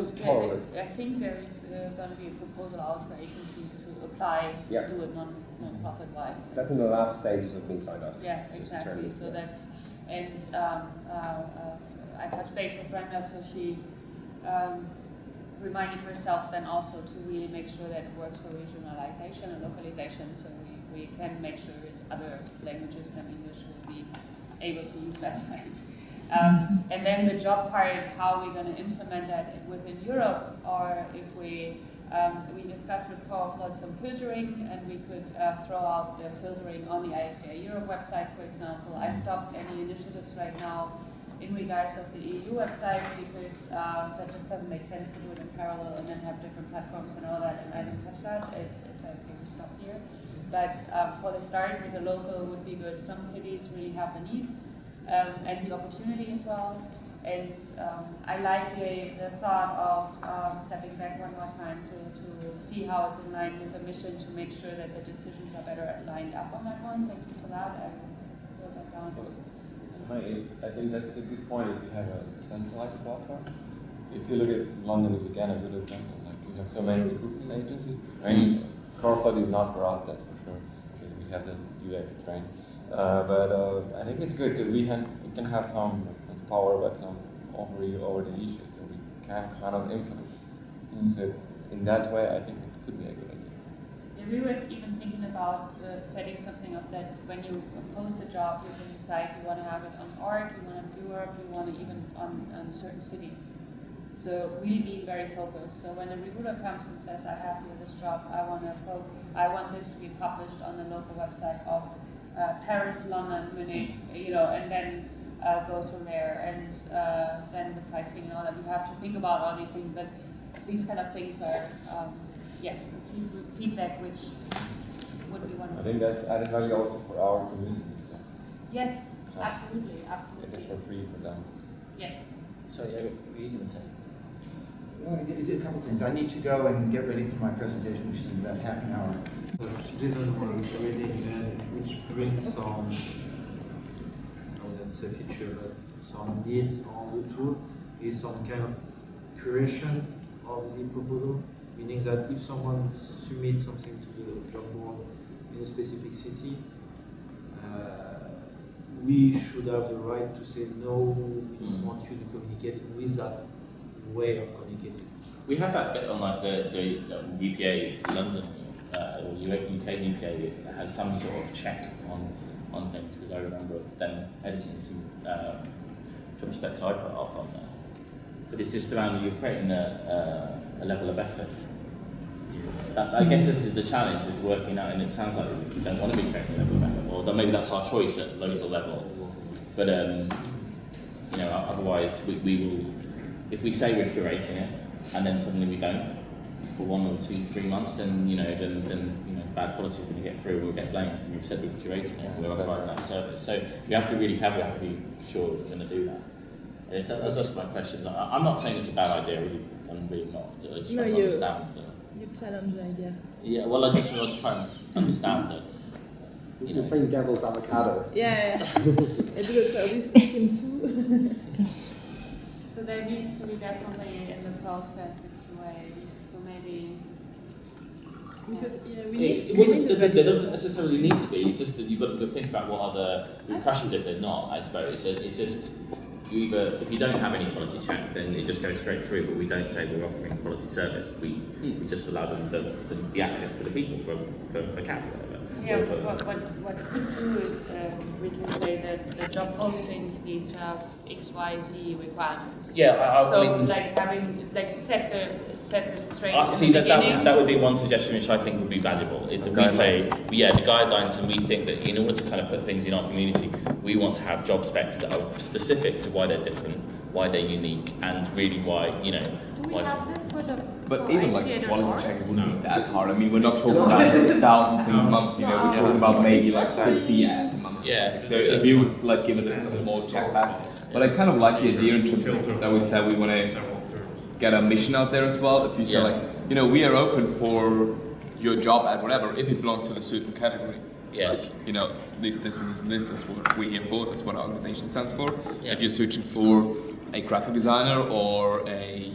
I think there is going to be a proposal out for agencies to apply to do it non-profit wise. That's in the last stages of being signed off. Yeah, exactly. So that's, and I touched base with Brenda, so she reminded herself then also to really make sure that it works for regionalization and localization, so we can make sure that other languages than English will be able to use that site. And then the job part, how we're going to implement that within Europe, or if we discussed with CoreFlood some filtering, and we could throw out the filtering on the IxDA Europe website, for example. I stopped any initiatives right now in regards of the EU website, because that just doesn't make sense to do it in parallel and then have different platforms and all that, and I didn't touch that. It's like, okay, we stop here. But for the start, with a local would be good. Some cities really have the need and the opportunity as well. And I like the thought of stepping back one more time to see how it's in line with the mission, to make sure that the decisions are better lined up on that one. Thank you for that. I will wrote that down. I think that's a good point if you have a centralized platform. If you look at London is again a good example. Like you have so many recruitment agencies. I mean, Corford is not for us, that's for sure, because we have the UX train. But I think it's good because we can have some power, but some overview over the issues, so we can kind of influence. So in that way, I think it could be a good idea. Yeah, we were even thinking about setting something up that when you post a job, you can decide you want to have it on org, you want it in Europe, you want it even on certain cities. So really being very focused. So when a recruiter comes and says, I have here this job, I want this to be published on the local website of Paris, London, Munich, and then goes from there, and then the pricing and all that. We have to think about all these things, but these kind of things are, feedback which would be wonderful. I think that's added value also for our community. So. Yes, absolutely. If it's for free for them. Yes. So yeah, what were you going to say? Well, I did a couple of things. I need to go and get ready for my presentation, which is in about half an hour. This one was already which brings some, I wouldn't say feature, but some needs on the tool, is some kind of curation of the proposal, meaning that if someone submits something to the job board in a specific city, we should have the right to say no, we don't want you to communicate with that way of communicating. We have that bit on like the UPA London or UK UPA has some sort of check on things, because I remember them editing some job specs I put up on there. But it's just around you creating a level of effort. I guess this is the challenge, is working out, and it sounds like we don't want to be creating a level of effort. Well, then maybe that's our choice at local level. But otherwise we will, if we say we're curating it and then suddenly we don't for 1 or 2, 3 months, then bad policy is going to get through. We'll get blamed. We've said we've curated it. We're providing that service. So we have to really be sure if we're going to do that. That's just my question. I'm not saying it's a bad idea. I'm really not. I just try to understand. You challenge the idea. Yeah. Well, I just want to try and understand that. You're playing devil's avocado. Yeah. It looks always fitting too. So there needs to be definitely in the process a QA. So maybe. Because, there doesn't necessarily need to be. It's just that you've got to think about what other repercussions if they're not. I suppose it's just if you don't have any quality check, then it just goes straight through. But we don't say we're offering quality service. We just allow them the access to the people for CAP. Yeah, what we could do is we can say that the job postings need to have X, Y, Z requirements. Yeah, so I mean, like having set the straight. See that would be one suggestion which I think would be valuable, is that we say the guidelines, and we think that in order to kind of put things in our community, we want to have job specs that are specific to why they're different, why they're unique, and really why Do we why. have that for the? But for even like IxDA.org? quality check wouldn't be that hard. I mean, we're not talking about 1,000 things a month. We're talking about maybe like 50 ads a month. Yeah. So if you would like give it a small check back. But I kind of like the idea in terms of that we said we want to get a mission out there as well. If you say like, we are open for your job at whatever, if it belongs to the certain category. Yes. Like, this, that's what we're here for. That's what our organization stands for. Yeah. If you're searching for a graphic designer or a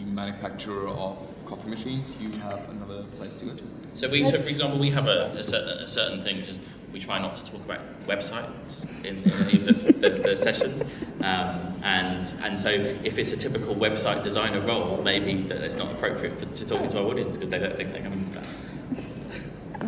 manufacturer of coffee machines, you have another place to go to. So for example, we have a certain thing, because we try not to talk about websites in any of the sessions, and so if it's a typical website designer role, maybe it's not appropriate to talk to our audience because they don't think they're coming to that.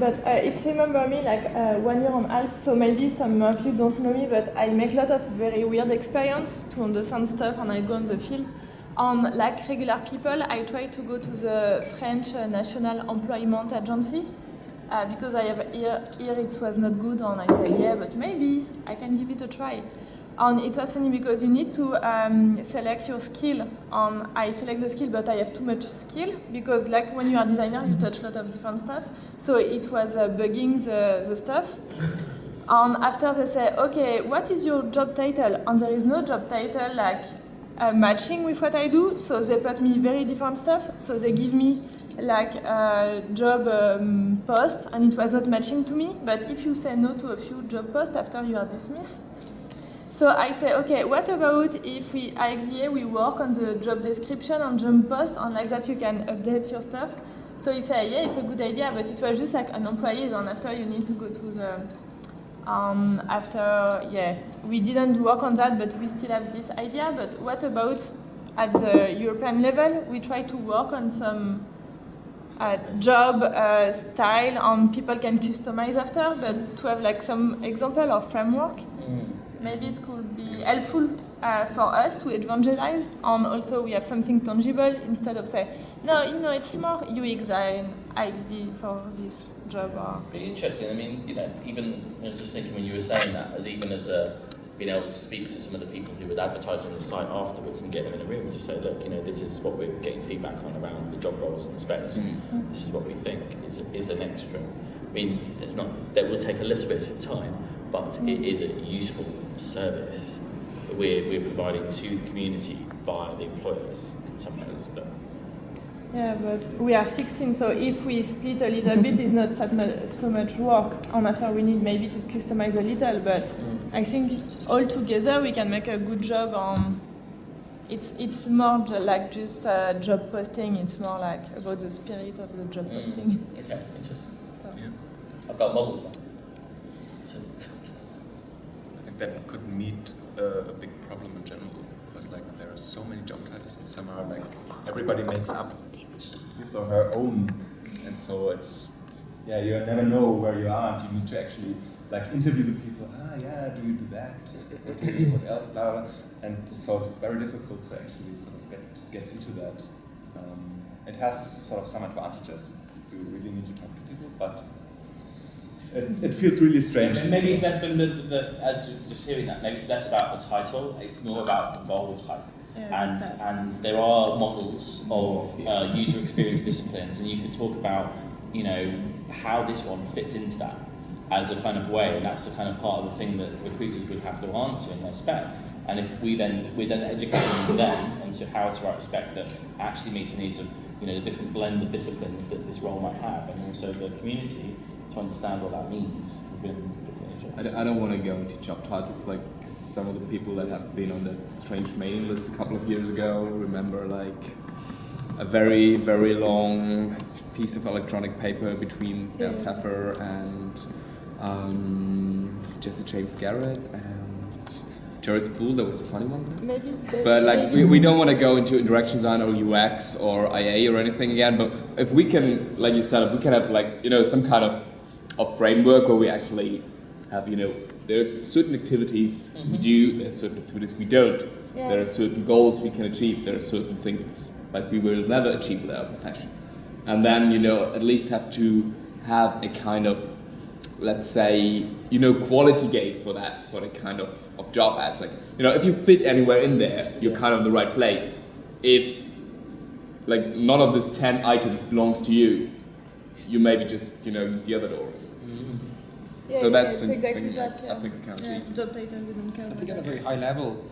But it's remember me like 1 year and a half, so maybe some of you don't know me, but I make a lot of very weird experience to understand stuff, and I go on the field. Like regular people, I try to go to the French National Employment Agency because I have here it was not good, and I say but maybe I can give it a try. And it was funny because you need to select your skill. And I select the skill, but I have too much skill because, like, when you are a designer, you touch a lot of different stuff. So it was bugging the stuff. And after they say, okay, what is your job title? And there is no job title like matching with what I do. So they put me very different stuff. So they give me like a job post, and it was not matching to me. But if you say no to a few job posts after you are dismissed, so I say, okay, what about if we, IxDA, we work on the job description and job post, and like that you can update your stuff. So he said, yeah, it's a good idea, but it was just like an employee, and after you need to go to the, we didn't work on that, but we still have this idea. But what about at the European level, we try to work on some job style, and people can customize after, but to have like some example or framework. Maybe it could be helpful for us to evangelize, and also we have something tangible instead of say, no, you know, it's more UX than IxD for this job. Or Pretty interesting. I mean, you know, even I was just thinking when you were saying that, being able to speak to some of the people who would advertise on the site afterwards and get them in a room and just say, look, you know, this is what we're getting feedback on around the job roles and the specs. This is what we think is an extra. I mean, it's not. That will take a little bit of time, but it is a useful service that we're providing to the community via the employers in some ways. But yeah, but we are 16, so if we split a little bit, it's not so much work. And after we need maybe to customize a little, but I think all together we can make a good job on. It's more like just job posting. It's more like about the spirit of the job posting. Okay, interesting. I've got models. I think that could meet a big problem in general, because like there are so many job titles and some are like everybody makes up his or her own, and so it's you never know where you are, and you need to actually like interview the people. Do you do that? What else? Blah, blah. And so it's very difficult to actually sort of get into that. It has sort of some advantages. You really need to talk to people, but it feels really strange. And maybe it's less been as you're just hearing that, maybe it's less about the title, it's more about the role type. And there are models of user experience disciplines, and you can talk about, you know, how this one fits into that as a kind of way, and that's the kind of part of the thing that recruiters would have to answer in their spec. And if we're then educating them onto how to write a spec that actually meets the needs of, you know, the different blend of disciplines that this role might have, and also the community to understand what that means within the I don't want to go into job titles like some of the people that have been on that strange mailing list a couple of years ago. Remember, like a very, very long piece of electronic paper between Dan Saffer and Jesse James Garrett and Jared Spool. That was a funny one. Maybe. But like we don't want to go into interaction design or UX or IA or anything again. But if we can, like you said, if we can have like, you know, some kind of framework where we actually have, you know, there are certain activities we do, there are certain activities we don't. Yeah. There are certain goals we can achieve, there are certain things like we will never achieve with our profession. And then, you know, at least have to have a kind of, let's say, you know, quality gate for that, for the kind of job ads. Like, you know, if you fit anywhere in there, you're kind of in the right place. If, like, none of these 10 items belongs to you, you maybe just, you know, use the other door. Yeah, so that's exactly that. I think it counts. Job title we don't care. I think at a very high level,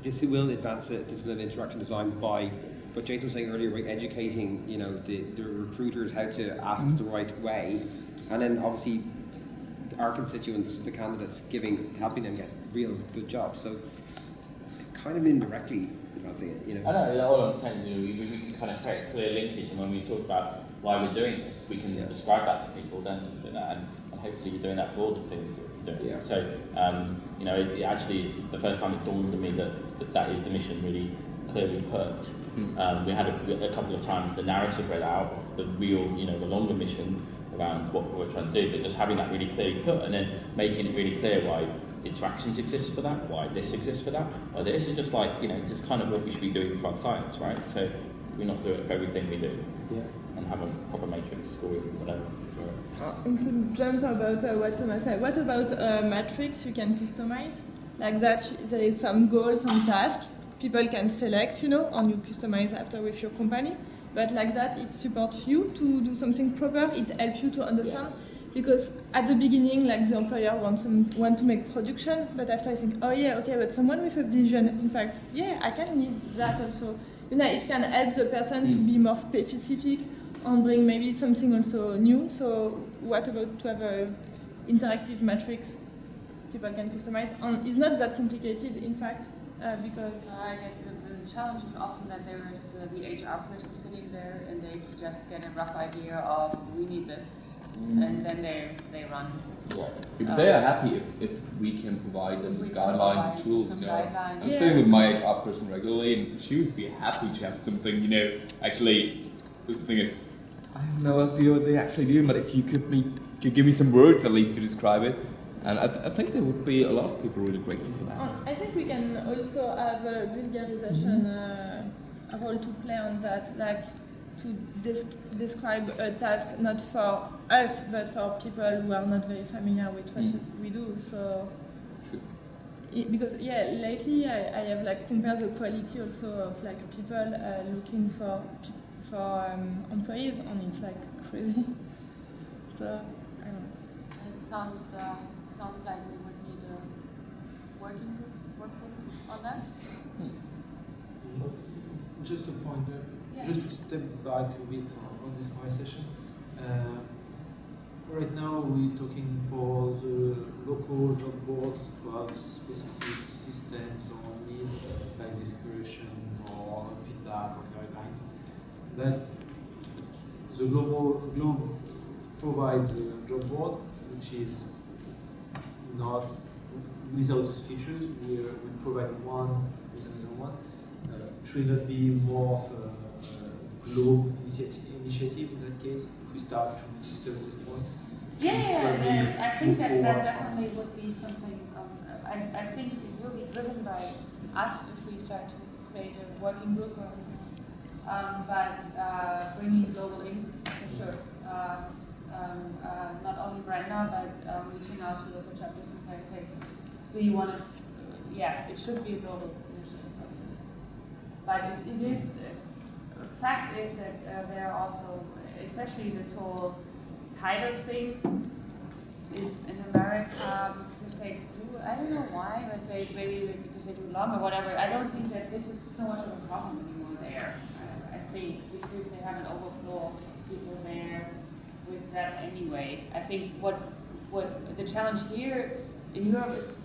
this will advance the discipline of interaction design by what Jason was saying earlier, by educating, you know, the recruiters how to ask the right way, and then obviously our constituents, the candidates, helping them get real good jobs. So kind of indirectly advancing it, you know. I know, all I'm saying is we can kind of create a clear linkage, and when we talk about why we're doing this, we can describe that to people, then do that, and hopefully you're doing that for all the things that you're doing. Yeah. So, you know, it actually it's the first time it dawned on me that is the mission really clearly put. We had a couple of times the narrative read out of the real, you know, the longer mission around what we're trying to do, but just having that really clearly put, and then making it really clear why interactions exist for that, why this exists for that, why this is just like, you know, this is kind of what we should be doing for our clients, right? So we're not doing it for everything we do. Yeah. And have a proper matrix scoring, whatever. And to jump about what Thomas said, what about matrix you can customize? like that there is some goal, some task, people can select, you know, and you customize after with your company. But like that, it supports you to do something proper, it helps you to understand. Because at the beginning, like the employer want to make production, but after I think, oh yeah, okay, but someone with a vision, in fact, yeah, I can need that also. You know, it can help the person to be more specific and bring maybe something also new. So what about to have a interactive matrix people can customize? And it's not that complicated, in fact, because... I guess the challenge is often that there is the HR person sitting there and they just get a rough idea of, we need this. And then they run. Yeah. But they are happy if we can provide them with guidelines and tools. You know. Guidelines. I'm sitting with my HR person regularly, and she would be happy to have something. You know, actually, this thing is, I have no idea what they actually do, but if you could give me some words at least to describe it, and I think there would be a lot of people really grateful for that. I think we can also have a vulgarization role to play on that, like to describe a task not for us but for people who are not very familiar with what we do. So because lately I have like compared the quality also of like people looking for employees, and it's like crazy. So I don't know. It sounds like we would need a work group on that. Just a point, just to step back a bit on this conversation. Right now we're talking for the local job boards to have specific systems or needs like discussion or feedback or guidelines. But the globe provides a job board which is not without those features. We provide one with another one. Should not be more of a globe initiative in that case if we start to discuss this point? I think that definitely would be something. I think it will be driven by us if we start to create a working group. But bringing global in for sure. Not only right now, but reaching out to local chapters and say, okay, do you want to? Yeah, it should be a global initiative. But it is. Fact is that there are also, especially this whole title thing, is in America because they do. I don't know why, but they maybe because they do long or whatever. I don't think that this is so much of a problem anymore there. I think because they have an overflow of people there with that anyway. I think what the challenge here in Europe is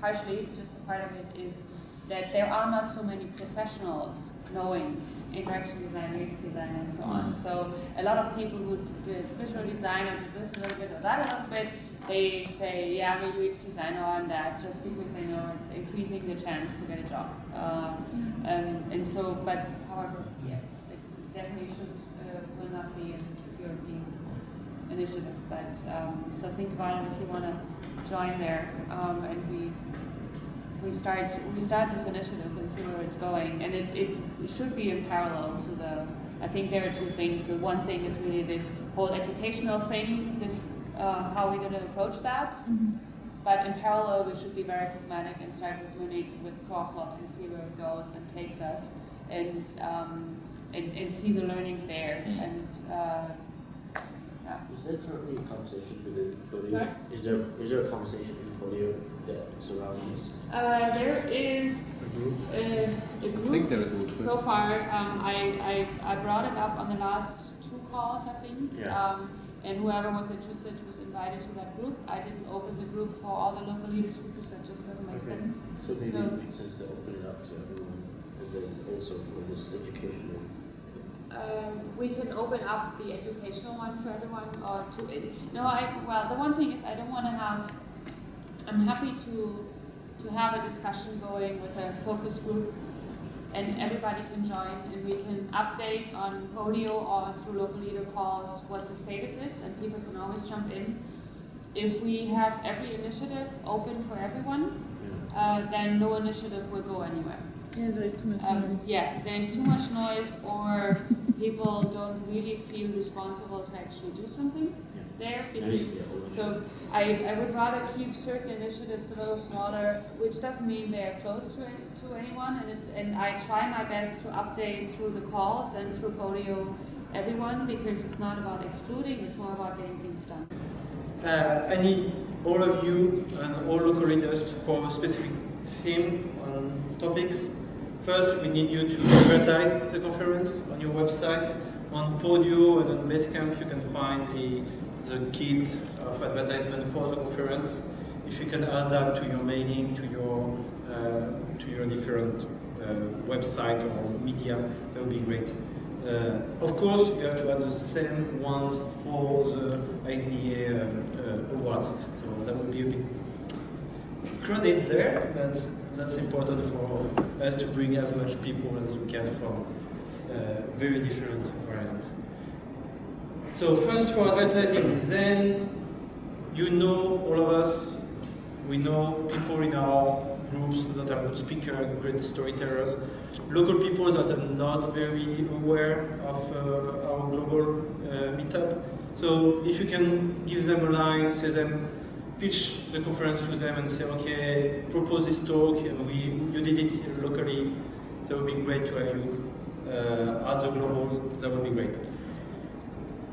partially, just a part of it, is that there are not so many professionals knowing interaction design, UX design, and so on. So a lot of people who do visual design or do this a little bit or that a little bit, they say, yeah, I'm a UX designer, I'm that, just because they know it's increasing the chance to get a job. And so, but however, yes, it definitely will not be a European initiative. But so think about it if you want to join there, and we start this initiative and see where it's going, and it should be in parallel to the. I think there are two things. The one thing is really this whole educational thing, this how we're going to approach that. But in parallel, we should be very pragmatic and start with Munich, with Crawford, and see where it goes and takes us, and see the learnings there. And is there currently a conversation within Podio? Sorry? Is there a conversation in Podio that surrounds this? There is a group. I think there is a group. So far, I brought it up on the last 2 calls, I think. Yeah. And whoever was interested was invited to that group. I didn't open the group for all the local leaders because that just doesn't make sense. So maybe it makes sense to open it up to everyone, and then also for this educational thing. We can open up the educational one to everyone, or to well, the one thing is I don't want to have. I'm happy to have a discussion going with a focus group, and everybody can join, and we can update on Podio or through local leader calls what the status is, and people can always jump in. If we have every initiative open for everyone, then no initiative will go anywhere. Yeah, there is too much noise. Yeah, there's too much noise, or people don't really feel responsible to actually do something. there. Yeah, Because, yeah, always. so I would rather keep certain initiatives a little smaller, which doesn't mean they are close to anyone. And I try my best to update through the calls and through Podio everyone, because it's not about excluding, it's more about getting things done. I need all of you and all local leaders for a specific theme on topics. First, we need you to advertise the conference on your website. On Podio and on Basecamp, you can find the kit of advertisement for the conference. If you can add that to your mailing, to your different website or media, that would be great. Of course, you have to add the same ones for the IxDA awards. So that would be a bit crowded there, but that's important for us to bring as much people as we can from very different horizons. So first for advertising, then you know all of us, we know people in our groups that are good speakers, great storytellers, local people that are not very aware of our global meetup. So if you can give them a line, say them, pitch the conference to them and say, okay, propose this talk, and you did it locally, that would be great to have you at the global, that would be great.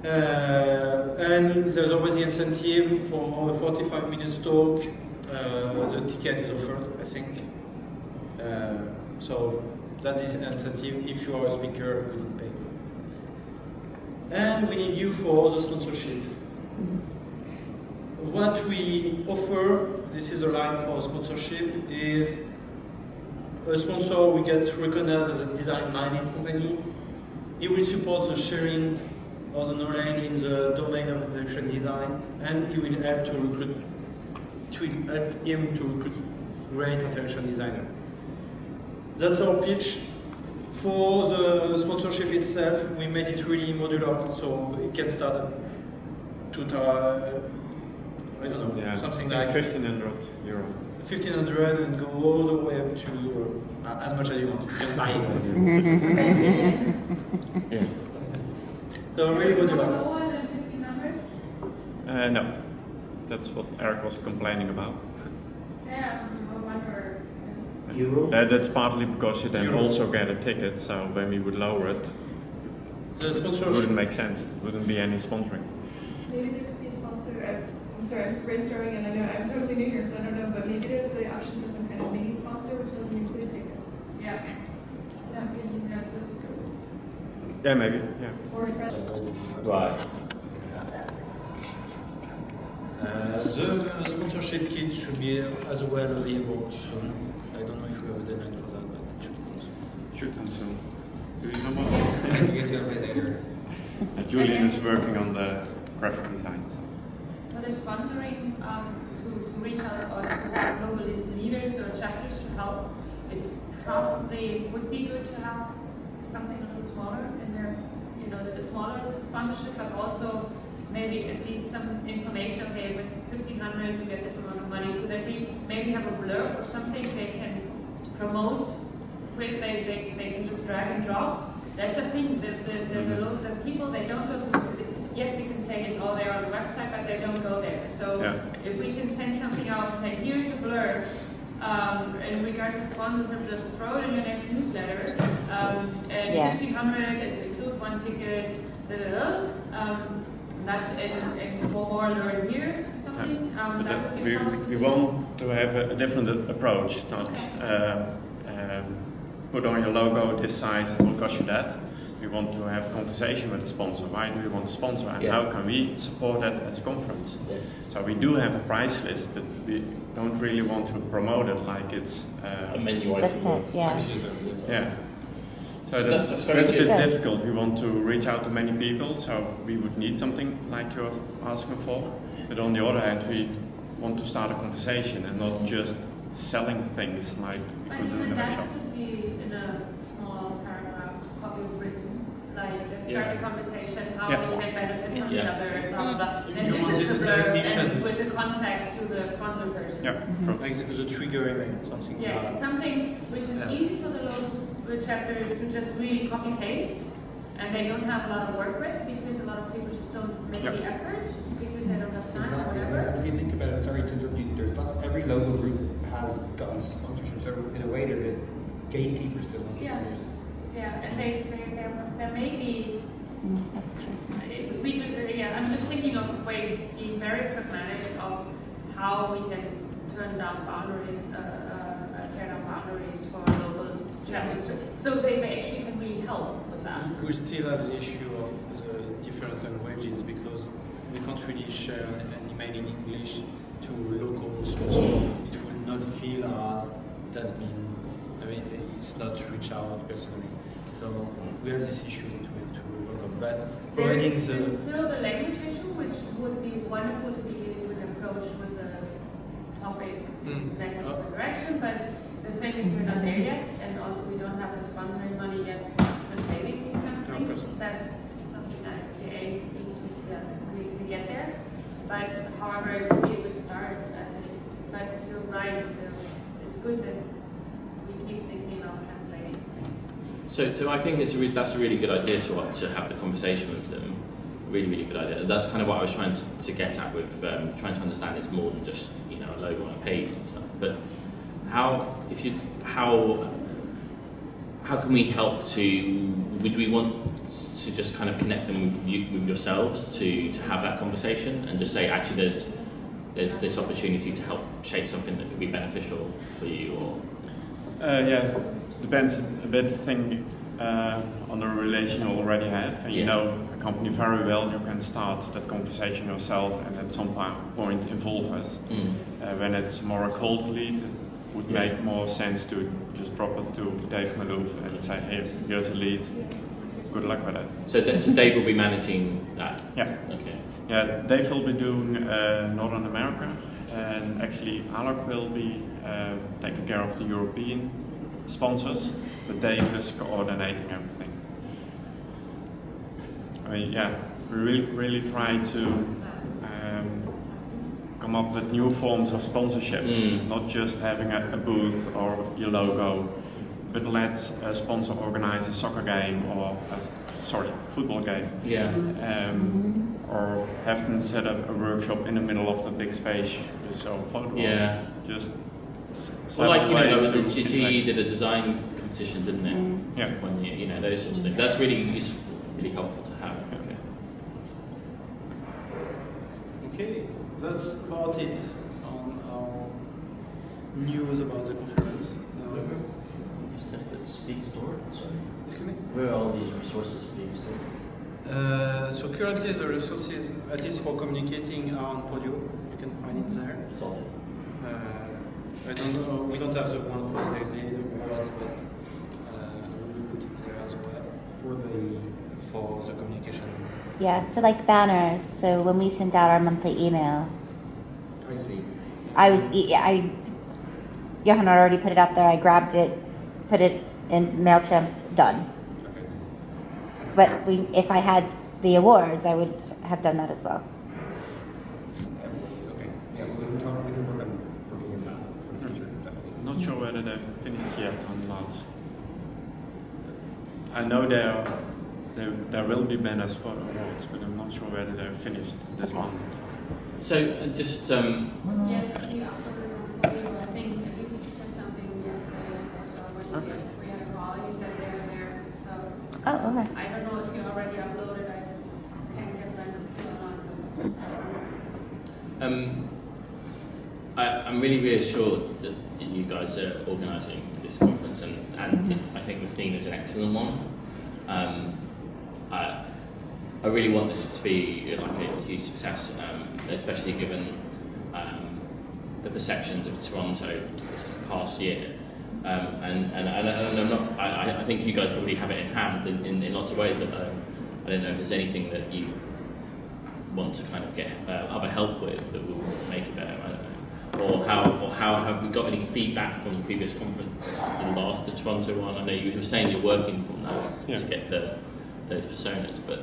And there's always the incentive for a 45 minutes talk. The ticket is offered, I think. So that is an incentive. If you are a speaker, we need pay. And we need you for the sponsorship. What we offer, this is a line for sponsorship, is a sponsor will get recognized as a design-minded company. He will support the sharing of the knowledge in the domain of interaction design, and he will help to recruit. It will help him to recruit great interaction designer. That's our pitch. For the sponsorship itself, we made it really modular, so it can start at I don't know, something like 1,500 euro. 1,500 and go all the way up to as much as you want. You can buy it. Yeah. So really modular. Lower than 1,500? No, that's what Eric was complaining about. Yeah, I wonder. Euro? That's partly because you then also get a ticket, so when we would lower it, The sponsorship it wouldn't make sense. It wouldn't be any sponsoring. Maybe there could be a sponsor. I'm sorry, I'm just brainstorming, and I know I'm totally new here, so I don't know. But maybe there's the option for some kind of mini sponsor, which doesn't include tickets. Yeah. Yeah, we can do that too. Yeah, maybe. Yeah. Or fresh. Right. the sponsorship kit should be as well available soon. I don't know if we have a deadline for that, but it should come soon. Should come soon. Do you know what? I guess you'll pay later. Julian is working on the graphic designs. For the sponsoring, to reach out or to have global leaders or chapters to help, it's probably would be good to have something a little smaller in there. You know, the smaller is a sponsorship, but also maybe at least some information. Okay, with 1,500 you get this amount of money, so that we maybe have a blurb or something they can promote. Quick, they can just drag and drop. That's the thing. The people, they don't go to. Yes, we can say it's all there on the website, but they don't go there. So if we can send something out and say, here's a blurb, in regards to sponsorship, just throw it in your next newsletter. And 1,500, it's include one ticket, and for more learn here, something. That would be we want to have a different approach, not put on your logo this size, it will cost you that. We want to have a conversation with the sponsor. Why do we want to sponsor, and how can we support that as a conference? Yeah. So we do have a price list, but we don't really want to promote it like it's a menu item. Yeah. So that's a bit difficult. We want to reach out to many people, so we would need something like you're asking for. But on the other hand, we want to start a conversation and not just selling things like we could do in a workshop. Could be in a small paragraph, copy written. Like, let's start a conversation, how we can benefit from each other, blah, blah, blah. And this is the blurb with the contact to the sponsor person. Like the triggering, something. Yes, something which is easy for the local chapters to just really copy-paste, and they don't have a lot of work with, because a lot of people just don't make the effort, because because they don't have time or whatever. If you think about it, sorry to interrupt you, every local group has gotten sponsorship, so in a way they're the gatekeepers to lots of Yeah. sponsors. Yeah, and there may be. I'm just thinking of ways, being very pragmatic of how we can turn down boundaries, tear down boundaries for local channels. So they may actually can really help with that. We still have the issue of the different languages because we can't really share an email in English to locals. It will not feel as it has been. I mean, it's not reach out personally. So we have this issue to work on. But providing There's still the language issue, which would be wonderful to be able to approach with the topic language direction, but the thing is we're not there yet, and also we don't have the sponsoring money yet for translating these kind of things. That's something that IxDA needs to get there. But however, it would be a good start, I think. But you're right, it's good that we keep thinking of translating things. So I think that's a really good idea to have the conversation with them. Really, really good idea. That's kind of what I was trying to get at with trying to understand it's more than just a logo on a page and stuff. But how can we help to? Would we want to just kind of connect them with yourselves to have that conversation and just say actually there's this opportunity to help shape something that could be beneficial for you or? Yeah, depends a bit on the relation you already have. And you know a company very well, you can start that conversation yourself and at some point involve us. When it's more a cold lead, it would make more sense to just drop it to Dave Malouf and say, hey, here's a lead, good luck with it. So Dave will be managing that? Yeah. Okay. Yeah, Dave will be doing Northern America, and actually Alok will be taking care of the European sponsors, but Dave is coordinating everything. I mean, yeah, we really try to come up with new forms of sponsorships, not just having a booth or your logo, but let a sponsor organize a soccer game or football game. Yeah. Or have them set up a workshop in the middle of the big space, so photo. Yeah. Just well, like the GE did a design competition, didn't it? Yeah. One year, those sorts of things. That's really useful, really helpful to have. Okay, that's about it on our news about the conference. It's being stored. Sorry. Excuse me? Where are all these resources being stored? So currently the resources, at least for communicating, are on Podio. You can find it there. It's all there. I don't know, we don't have the one for the IxDA awards, but we put it there as well for the communication. Yeah, so like banners. So when we sent out our monthly email, I see. Johan already put it out there. I grabbed it, put it in MailChimp, done. Okay. But if I had the awards, I would have done that as well. Okay. Yeah, we can work on working on that for the future, definitely. Not sure whether they've finished yet or not. I know there will be banners for awards, but I'm not sure whether they're finished this month. So just Yes, yeah, I think at least said something yesterday. So when we had a call, he said they're there. So Oh, okay. I don't know if you already uploaded. I can't get back to I'm really reassured that you guys are organising this conference, and I think the theme is an excellent one. I really want this to be like a huge success, especially given the perceptions of Toronto this past year. And I'm not. I think you guys probably have it in hand in lots of ways, but I don't know if there's anything that you want to kind of get other help with that will make it better. I don't know. Or how have we got any feedback from the previous conference, the Toronto one? I know you were saying you're working on that to get those personas, but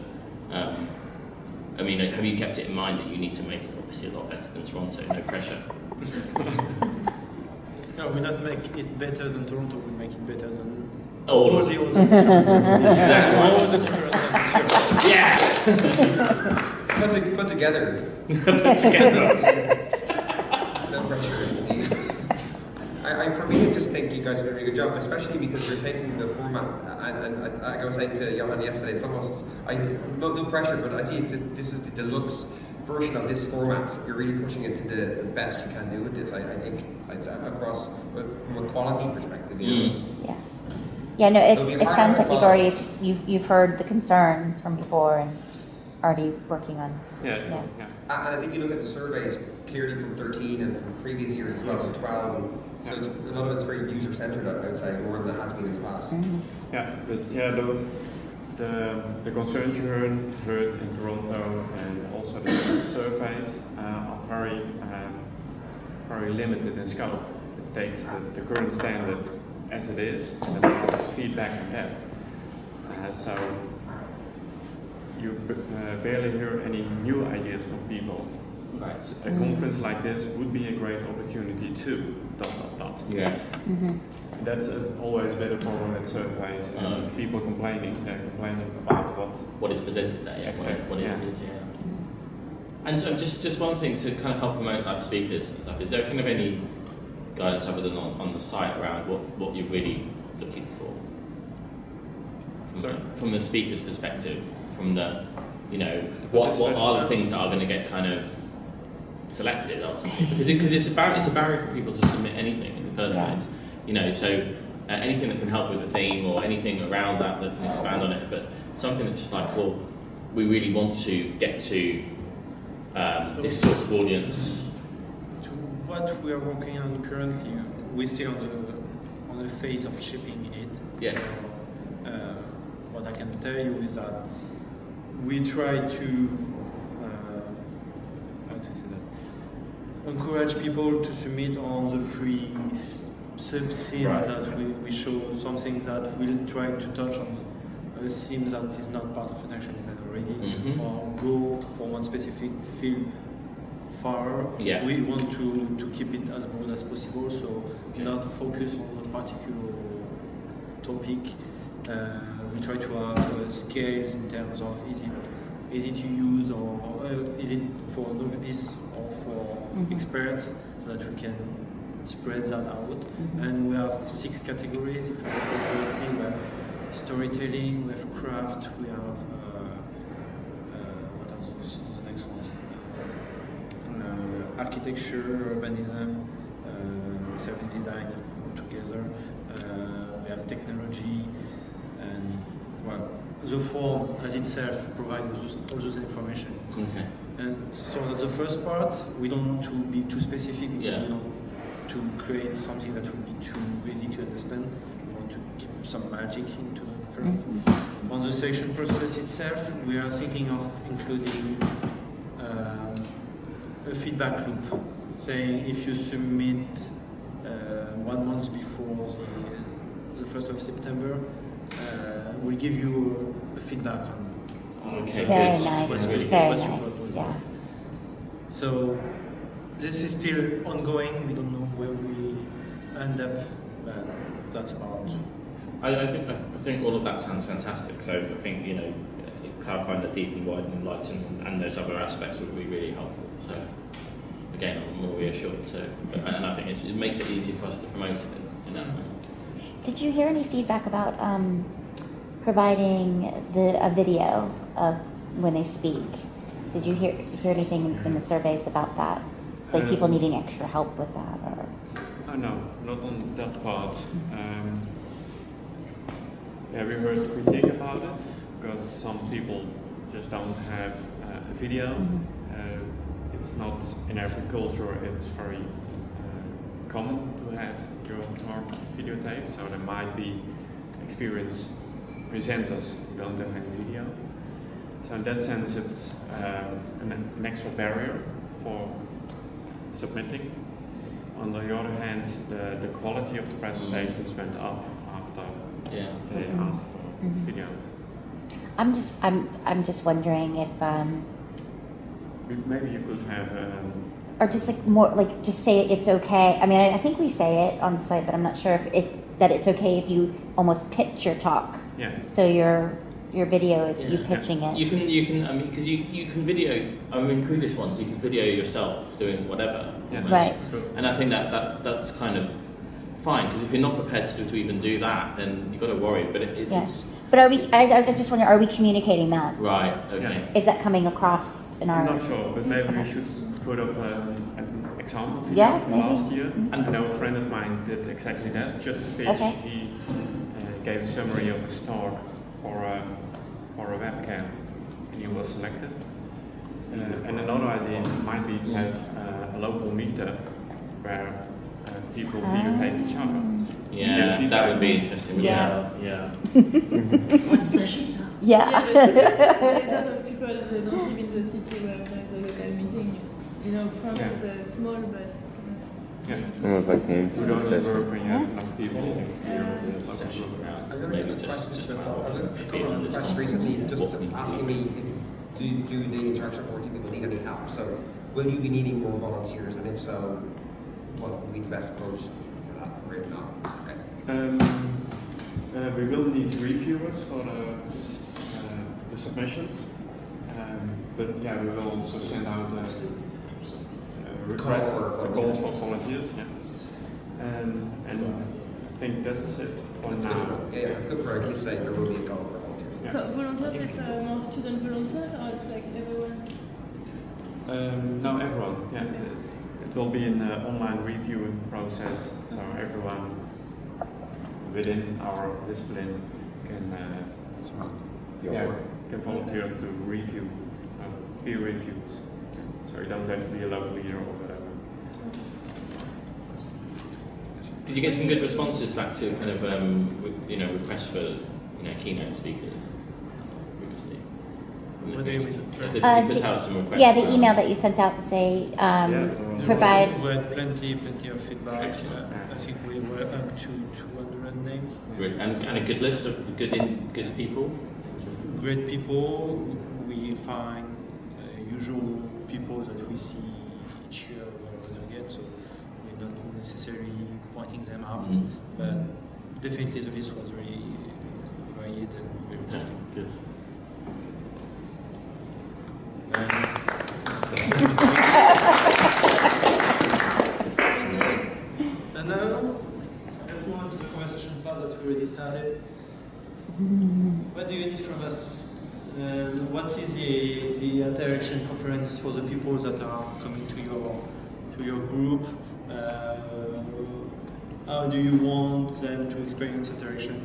I mean, have you kept it in mind that you need to make it obviously a lot better than Toronto? No pressure. No, we not make it better than Toronto. We make it better than all the other conferences. Exactly. All the different. Yeah. put together. No pressure, indeed. For me, I just think you guys are doing a really good job, especially because you're taking the format, and like I was saying to Johan yesterday, it's almost, no pressure, but I see this is the deluxe version of this format. You're really pushing it to the best you can do with this, I think, across, from a quality perspective, you know? Yeah. Yeah, no, it sounds like you've heard the concerns from before and already working on. Yeah. And I think you look at the surveys clearly from 13 and from previous years as well, from 12, and so it's, a lot of it's very user-centered, I would say, more than it has been in the past. Yeah, but yeah, the concerns you heard in Toronto and also the surveys are very limited in scope. It takes the current standard as it is and then offers feedback on that. So you barely hear any new ideas from people. Right. A conference like this would be a great opportunity too. ... Yeah. That's always been a problem with surveys and people complaining. They're complaining about what is presented there. Yeah. Exactly. What it is. Yeah. And so just one thing to kind of help promote like speakers and stuff. Is there kind of any guidance other than on the site around what you're really looking for? From the speaker's perspective, from the what are the things that are going to get kind of selected ultimately, because it's a barrier for people to submit anything in the first place, so anything that can help with the theme or anything around that can expand on it, but something that's just like, well, we really want to get to this sort of audience. To what we are working on currently, we're still on the phase of shipping it. Yeah. What I can tell you is that we try to encourage people to submit on the free sub-themes that we show, something that we'll try to touch on a theme that is not part of an action design already, or go for one specific field far. Yeah. We want to keep it as broad as possible, so not focus on a particular topic. We try to have scales in terms of is it easy to use or is it for novice or for experts, so that we can spread that out. And we have 6 categories, if I recall correctly. We have storytelling, we have craft, we have what are those, the next ones? Architecture, urbanism, service design together. We have technology, and the form as itself provides all those information. Okay. And so the first part, we don't want to be too specific. We don't to create something that will be too easy to understand. We want to keep some magic into the conference. On the selection process itself, we are thinking of including a feedback loop, saying if you submit 1 month before the 1st of September, we'll give you a feedback on. Okay, very good. nice. That's really Very good. nice. Yeah. So this is still ongoing. We don't know where we end up, but that's about. I think all of that sounds fantastic. So I think clarifying the deeply widening lighting and those other aspects would be really helpful. So again, I'm more reassured. So and I think it makes it easier for us to promote it in that way. Did you hear any feedback about providing a video of when they speak? Did you hear anything in the surveys about that? Like people needing extra help with that, or? No, not on that part. We heard critique about it because some people just don't have a video. It's not in every culture. It's very common to have your videotape, so there might be experienced presenters who don't have any video. So in that sense, it's an extra barrier for submitting. On the other hand, the quality of the presentations went up after they asked for videos. I'm just wondering if maybe you could have or just like more like just say it's okay. I mean, I think we say it on the site, but I'm not sure if that it's okay if you almost pitch your talk. Yeah. So you're your video is you pitching it. You can. I mean, because you can video. I mean, previous ones you can video yourself doing whatever. Almost. Right. And I think that's kind of fine, because if you're not prepared to even do that, then you've got to worry. But it's. But are we? I just wonder, are we communicating that? Right. Okay. Is that coming across in our? I'm not sure, but maybe we should put up an example video from last year. And I know a friend of mine did exactly that. Just a pitch. He gave a summary of his talk for a webcam, and he was selected. And another idea might be to have a local meetup where people videotape each other. Yeah, that would be interesting. Yeah. One session time. Yeah, but there is a lot of people that don't live in the city where there is a local meeting. You know, France is small, but. We don't work when you have enough people. Maybe just a question recently, just asking me, do the interaction board people need any help? So, will you be needing more volunteers, and if so, what would be the best approach for that, or if not, it's okay. We will need reviewers for the submissions, but yeah, we will also send out requests for calls for volunteers. Yeah, and I think that's it for now. Yeah, that's good for at least say there will be a call for volunteers. Yeah. So volunteers, it's more student volunteers, or it's like everyone? No, everyone. Yeah, it will be an online reviewing process, so everyone within our discipline can can volunteer to review peer reviews. So you don't have to be a local leader or whatever. Did you get some good responses back to kind of requests for keynote speakers previously? What do you mean? Did you put out some requests? Yeah, the email that you sent out to say provide. We had plenty of feedback. I think we were up to 200 names. Great. And a good list of good people? Great people. We find usual people that we see each year or again, so we're not necessarily pointing them out, but definitely the list was very varied and very interesting. Good. And now, let's move on to the conversation part that we already started. What do you need from us? What is the interaction conference for the people that are coming to your group? How do you want them to experience interaction?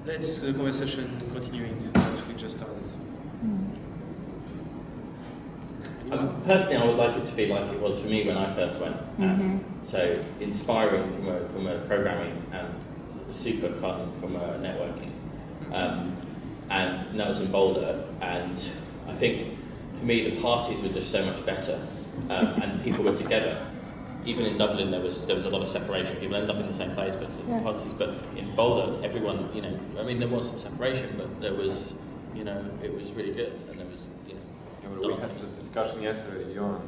Let's the conversation continuing that we just started. Personally, I would like it to be like it was for me when I first went. So inspiring from a programming and super fun from a networking. And that was in Boulder, and I think for me the parties were just so much better, and people were together. Even in Dublin there was a lot of separation. People ended up in the same place, but the parties. But in Boulder, everyone, there was some separation, but there was, it was really good, and there was, we had this discussion yesterday, Johan,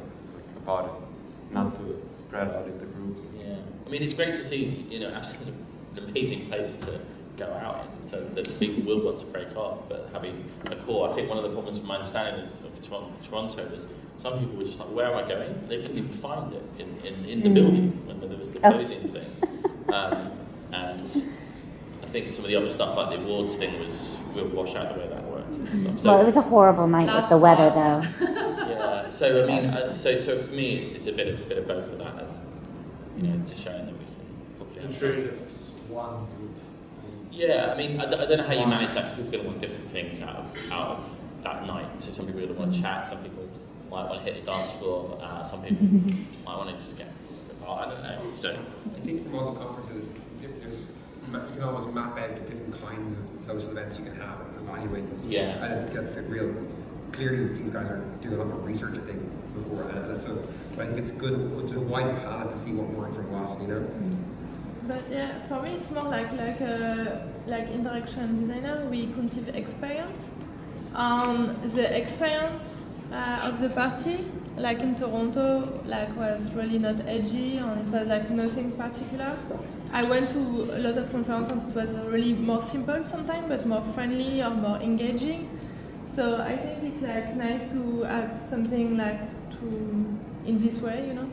about it, not to spread out into groups. Yeah, I mean it's great to see, Amsterdam's an amazing place to go out in, so that people will want to break off, but having a core. I think one of the problems from my understanding of Toronto was some people were just like, where am I going? They couldn't even find it in the building when there was the closing thing. And I think some of the other stuff like the awards thing will wash out the way that worked. Well, it was a horrible night with the weather, though. Yeah, so I mean, so for me, it's a bit of both of that, and just showing that we can probably have. Sure, it's one group. Yeah, I mean, I don't know how you manage that, because people are going to want different things out of that night. So some people are going to want to chat, some people might want to hit the dance floor, some people might want to just get. I don't know. So I think from all the conferences, you can almost map out the different kinds of social events you can have and evaluate them. Yeah. I think that's a real. Clearly, these guys are doing a lot more research, I think, before, and so I think it's good. It's a wide palette to see what worked from what, But yeah, for me it's more like interaction designer. We conceive experience. The experience of the party like in Toronto, like was really not edgy, and it was like nothing particular. I went to a lot of conferences, and it was really more simple sometimes, but more friendly or more engaging. So I think it's like nice to have something like to in this way, you know.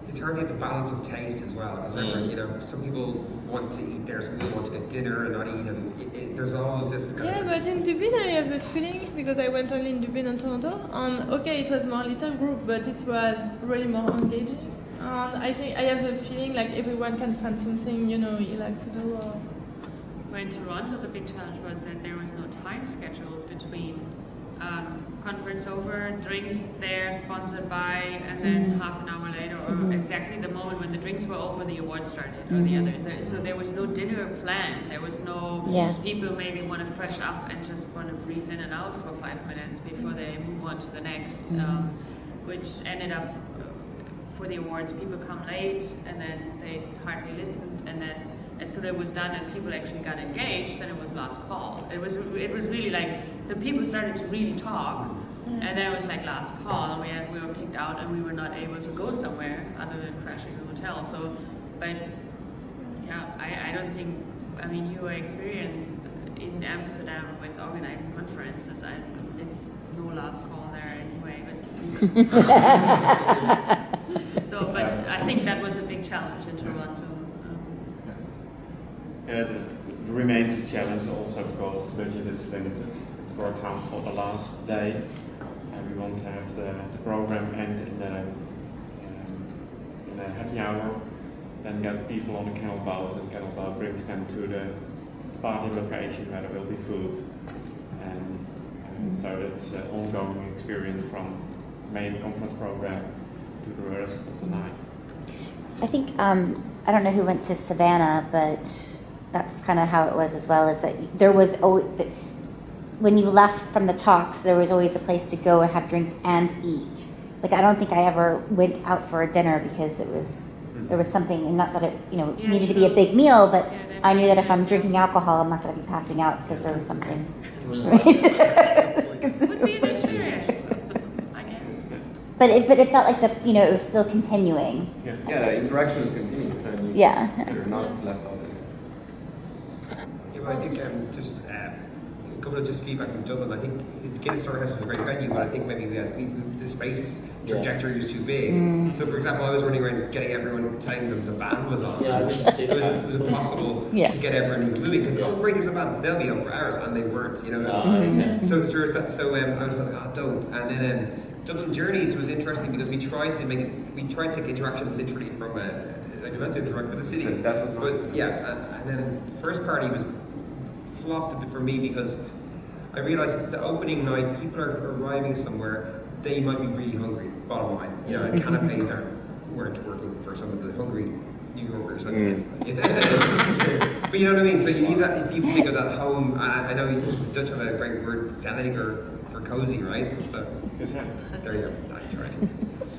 It's hard to get the balance of taste as well, because you know, some people want to eat there, some people want to get dinner and not eat, and there's always this kind of... But in Dublin I have the feeling, because I went only in Dublin and Toronto, and okay, it was more little group, but it was really more engaging. And I think I have the feeling like everyone can find something, you know, you like to do. Well, in Toronto, the big challenge was that there was no time schedule between conference over, drinks there, sponsored by, and then half an hour later, or exactly the moment when the drinks were over, the awards started, or the other. So there was no dinner planned. There was no people maybe want to fresh up and just want to breathe in and out for 5 minutes before they move on to the next, which ended up for the awards, people come late and then they hardly listened, and then as soon as it was done and people actually got engaged, then it was last call. It was really like the people started to really talk, and then it was like last call, and we were kicked out and we were not able to go somewhere other than crashing the hotel. So, but yeah, I don't think, I mean, your experience in Amsterdam with organizing conferences, it's no last call there anyway. But so, but I think that was a big challenge in Toronto. It remains a challenge also because the budget is limited. For example, the last day, we won't have the program end in a happy hour. Then get people on the canal boat, and canal boat brings them to the party location where there will be food. And so it's an ongoing experience from main conference program to the rest of the night. I think, I don't know who went to Savannah, but that's kind of how it was as well, is that there was always, when you left from the talks, there was always a place to go and have drinks and eat. Like, I don't think I ever went out for a dinner because there was something, and not that it, you know, needed to be a big meal, but I knew that if I'm drinking alcohol, I'm not going to be passing out because there was something. Would be an experience. I guess. But it felt like it was still continuing. Yeah, the interaction is continuing. And you're not left out. I think just a couple of just feedback from Dublin. I think Guinness Storehouse was a great venue, but I think maybe the space trajectory was too big. So, for example, I was running around getting everyone, telling them the band was on. Yeah, I didn't see that. It was impossible to get everyone moving because great, there's a band, they'll be on for hours, and they weren't. You know. So I was like, don't. And then Dublin Journeys was interesting because we tried to take interaction literally from let's interact with the city. But and then the first party was flopped a bit for me because I realized the opening night, people are arriving somewhere, they might be really hungry, bottom line. You know, canapes weren't working for some of the hungry New Yorkers. But you know what I mean? So you need that, if you think of that home, I know Dutch have a great word, zellig, for cozy, right? So, there you go, that's right.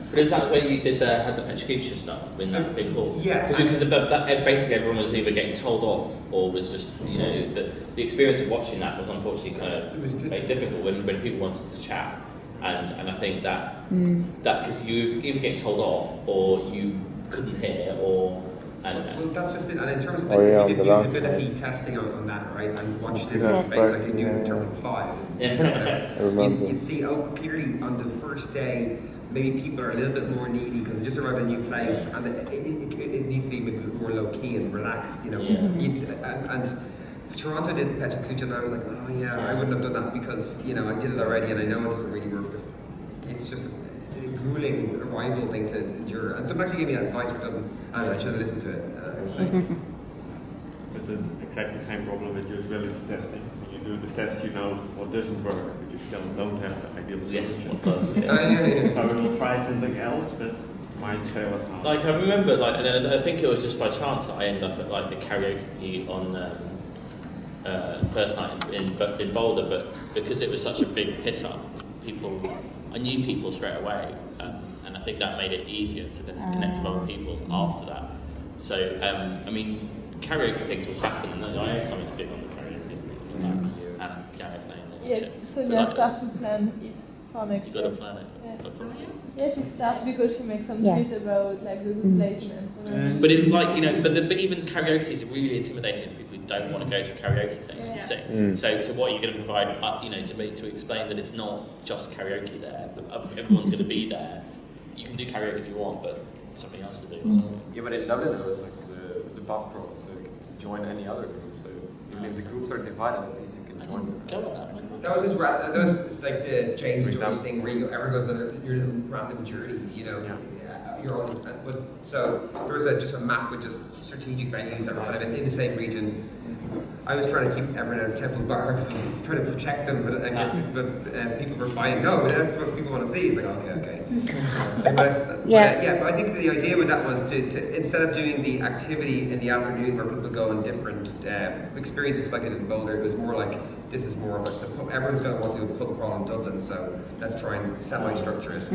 But is that where you had the Petrusha stuff in that big hall? Yeah. Because basically everyone was either getting told off or was just, you know, the experience of watching that was unfortunately kind of very difficult when people wanted to chat. And I think that because you either getting told off or you couldn't hear or... Well, that's just it. And in terms of if you did usability testing on that, right, and watch this in space like you do in Terminal 5, you'd see, clearly on the first day, maybe people are a little bit more needy because they just arrived at a new place, and it needs to be maybe a bit more low-key and relaxed, you know. And Toronto did Petrusha, and I was like, I wouldn't have done that because, you know, I did it already and I know it doesn't really work. It's just a grueling arrival thing to endure. And someone actually gave me advice for Dublin, and I should have listened to it. But it's exactly the same problem with usability testing. When you do the test, you know what doesn't work, but you still don't have the ideal solution. Yes, what does. So we will try something else, but might fail as well. Like, I remember, and I think it was just by chance that I ended up at the karaoke on first night in Boulder, but because it was such a big piss up, I knew people straight away, and I think that made it easier to then connect with other people after that. So, I mean, karaoke things will happen, and I know something to big on the karaoke, isn't it? Piano playing and shit. So you start to plan it. for next You got a year. plan it. Yeah. Yeah, she started because she makes some Yeah. tweet about like the good place in Amsterdam. But it was like, you know, but even karaoke is really intimidating for people who don't want to go to a karaoke thing. Yeah. So what are you going to provide, you know, to explain that it's not just karaoke there, but everyone's going to be there. You can do karaoke if you want, but something else to do. Isn't it? Yeah, but in Dublin there was like the pub pro, so you can join any other group. So even if the groups are divided, at least you can join them. Go on that one. That was like the James Joyce thing where everyone goes on your little random journeys, you know, your own. So there was just a map with just strategic venues that were kind of in the same region. I was trying to keep everyone out of Temple Bar because I was trying to protect them, but people were fighting. No, that's what people want to see. It's like, okay. But I think the idea with that was to instead of doing the activity in the afternoon where people go on different experiences like it in Boulder, it was more like this is more of like the pub. Everyone's going to want to do a pub crawl in Dublin, so let's try and semi-structure it. I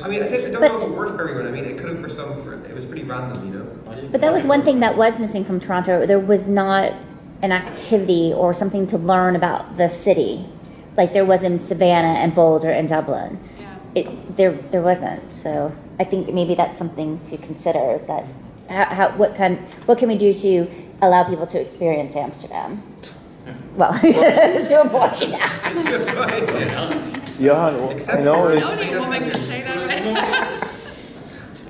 mean, I don't know if it worked for everyone. I mean, it could have for some. It was pretty random, you know. But that was one thing that was missing from Toronto. There was not an activity or something to learn about the city, like there was in Savannah and Boulder and Dublin. Yeah. There wasn't. So I think maybe that's something to consider. Is that what can we do to allow people to experience Amsterdam? Well, to a point. Johan, I know it's... Only a woman can say that, right?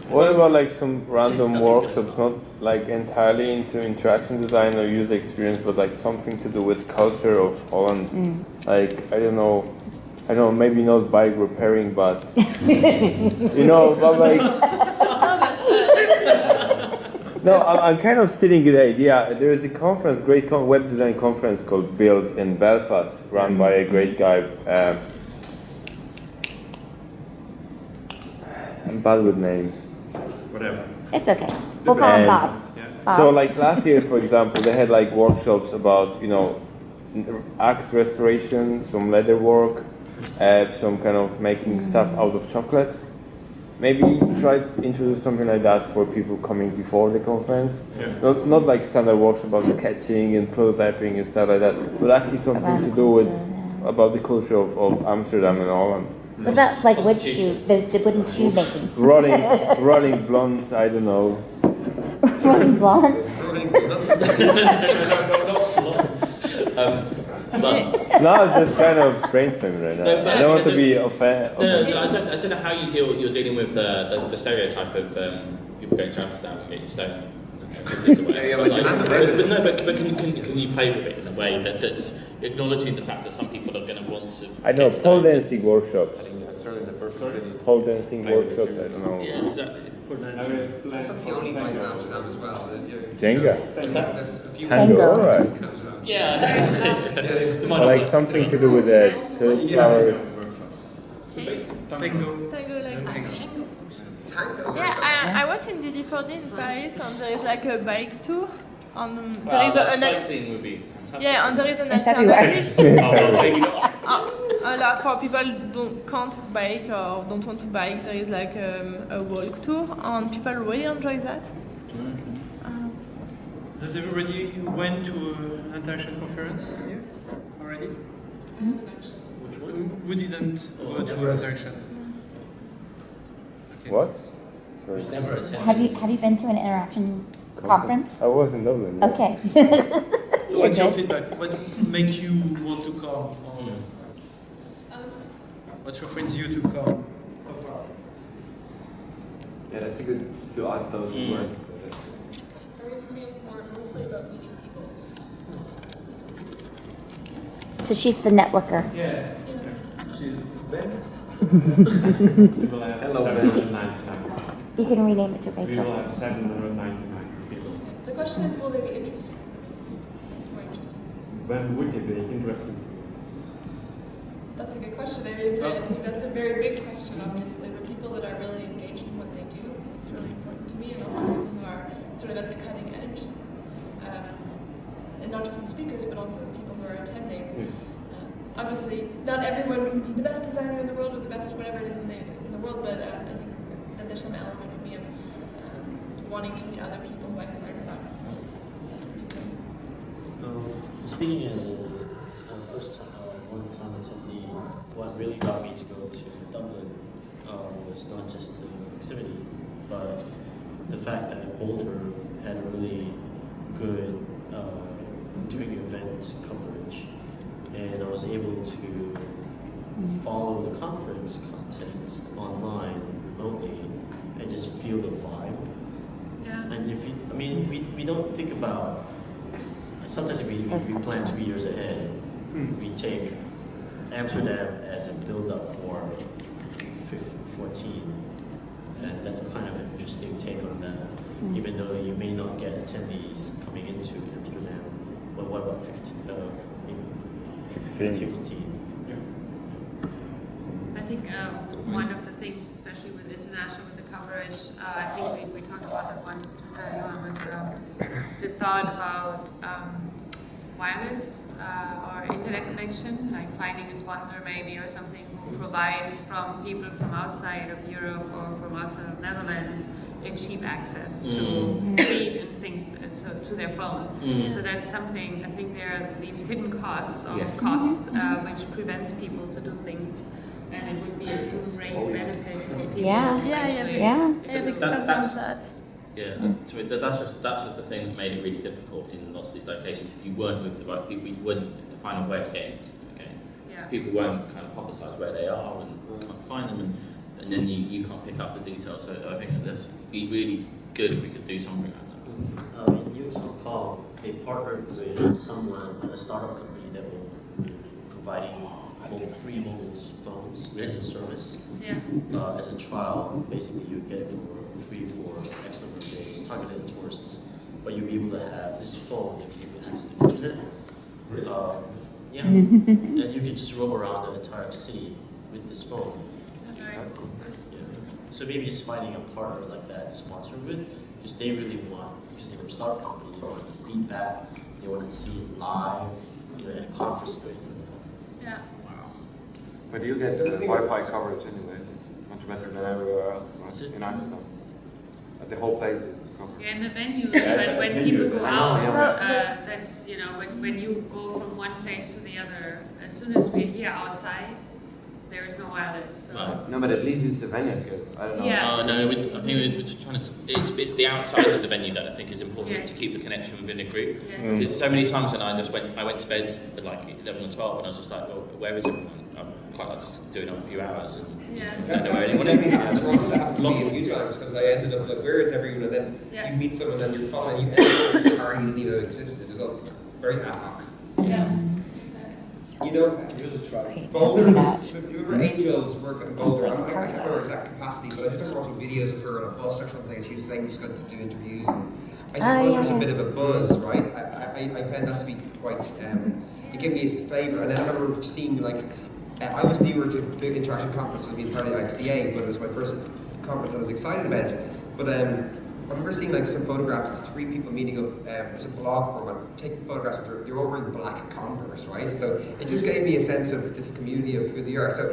What about like some random workshops, not like entirely into interaction design or user experience, but like something to do with culture of Holland? Like, I don't know, maybe not bike repairing, but you know, but like... No, I'm kind of stealing the idea. There is a conference, web design conference called Build in Belfast, run by a great guy. I'm bad with names. Whatever. It's okay. We'll call him Bob. So like last year, for example, they had like workshops about, you know, axe restoration, some leather work, some kind of making stuff out of chocolate. Maybe try to introduce something like that for people coming before the conference. Yeah. Not like standard workshops about sketching and prototyping and stuff like that, but actually something to do with about the culture of Amsterdam and Holland. What about like wood shoe, the wooden shoe making? Rolling blondes, I don't know. Rolling blondes? No, just kind of brainstorming right now. No, I don't want to be offended. No, I don't know how you're dealing with the stereotype of people going to Amsterdam and getting stoned. But can you play with it in a way that's acknowledging the fact that some people are going to want to? I know, pole dancing workshops. I think Amsterdam is a perfect city. Pole dancing workshops, I don't know. Yeah, exactly. That's the only place in Amsterdam as well. Jenga. What's that? Tango, alright. Yeah. Or like something to do with the flowers. Tango. Yeah, I went in DD14 in Paris, and there is like a bike tour. And there is cycling would be fantastic. yeah, and there is an In February. alternative. For people who can't bike or don't want to bike, there is like a walk tour, and people really enjoy that. Has everybody went to an interaction conference here already? Which one? Who didn't go to interaction? Okay. What? Who's never attended? Have you been to an interaction conference? I was in Dublin. Okay. So what's your feedback? What makes you want to come? What refrains you to come so far? Yeah, that's a good to ask those who weren't. I mean, for me, it's mostly about meeting people. So she's the networker. Yeah. She's Ben? We will have Hello, 799. You can rename it to We Rachel. will have 799 people. The question is, will they be interested? That's more interesting. When would they be interested? That's a good question. I mean, that's a very big question, obviously. But people that are really engaged in what they do, it's really important to me, and also people who are sort of at the cutting edge. And not just the speakers, but also the people who are attending. Obviously, not everyone can be the best designer in the world or the best whatever it is in the world, but I think that there's some element for me of wanting to meet other people who I can learn from. So that's pretty cool. Speaking as a first-time attendee, what really got me to go to not just the proximity, but the fact that Boulder had a really good during event coverage, and I was able to follow the conference content online remotely and just feel the vibe. Yeah. And if you, I mean, we don't think about. Sometimes we plan 2 years ahead. We take Amsterdam as a build-up for 14, and that's a kind of an interesting take on that. Even though you may not get attendees coming into Amsterdam, but what about 15? I think one of the things, especially with international, with the coverage, I think we talked about that once, was the thought about wireless or internet connection, like finding a sponsor maybe or something who provides from people from outside of Europe or from outside of Netherlands a cheap access to feed and things, and so to their phone. So that's something, I think there are these hidden costs or costs which prevents people to do things. And it would be a great benefit for people who actually... So that's just the thing that made it really difficult in lots of these locations. If you weren't with the right people, you wouldn't find a way of getting to them again. Yeah. People won't kind of publicise where they are and can't find them, and then you can't pick up the details. So I think that this would be really good if we could do something like that. In UX.com, they partnered with someone, a startup company that will be providing free mobile phones as a service. As a trial, basically you get it for free for X number of days, targeted tourists. But you'll be able to have this phone that people access to the internet. And you can just roam around the entire city with this phone. So maybe just finding a partner like that to sponsor with, because they really want, because they're a startup company, they want the feedback, they want to see it live, at a conference great for them. Yeah. But you get Wi-Fi coverage anyway. It's much better than everywhere else, right? In Amsterdam. The whole place is covered. Yeah, and the venues, when people go out, that's, when you go from one place to the other, as soon as we're here outside, there is no wireless. So. No, but at least it's the venue, because I don't know. Yeah. No, I think we're trying to. It's the outside of the venue that I think is important to keep the connection within a group. There's so many times when I went to bed at like 11 or 12, and I was just like, well, where is everyone? I'm quite like doing it a few hours, and I don't know where anyone is. That happened to me a few times, because I ended up like, where is everyone? And then you meet someone, and you're following, you end up with this party that didn't even existed. It was all very ad hoc. Boulder, you remember Angel's work at Boulder? I can't remember her exact capacity, but I just remember watching videos of her on a bus or something, and she was saying she's going to do interviews, and I suppose there's a bit of a buzz, right? I found that to be quite, it gave me a flavour, and then I remember seeing, like, I was newer to the Interaction Conference as being part of the IxDA, but it was my first conference I was excited about it. But I remember seeing like some photographs of 3 people meeting up as a blog format, taking photographs of they're all wearing black Converse, right? So it just gave me a sense of this community of who they are. So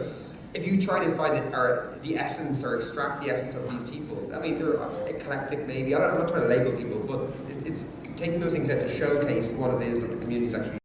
if you try to find the essence or extract the essence of these people, I mean, they're eclectic maybe, I'm not trying to label people, but it's taking those things out to showcase what it is that the community is actually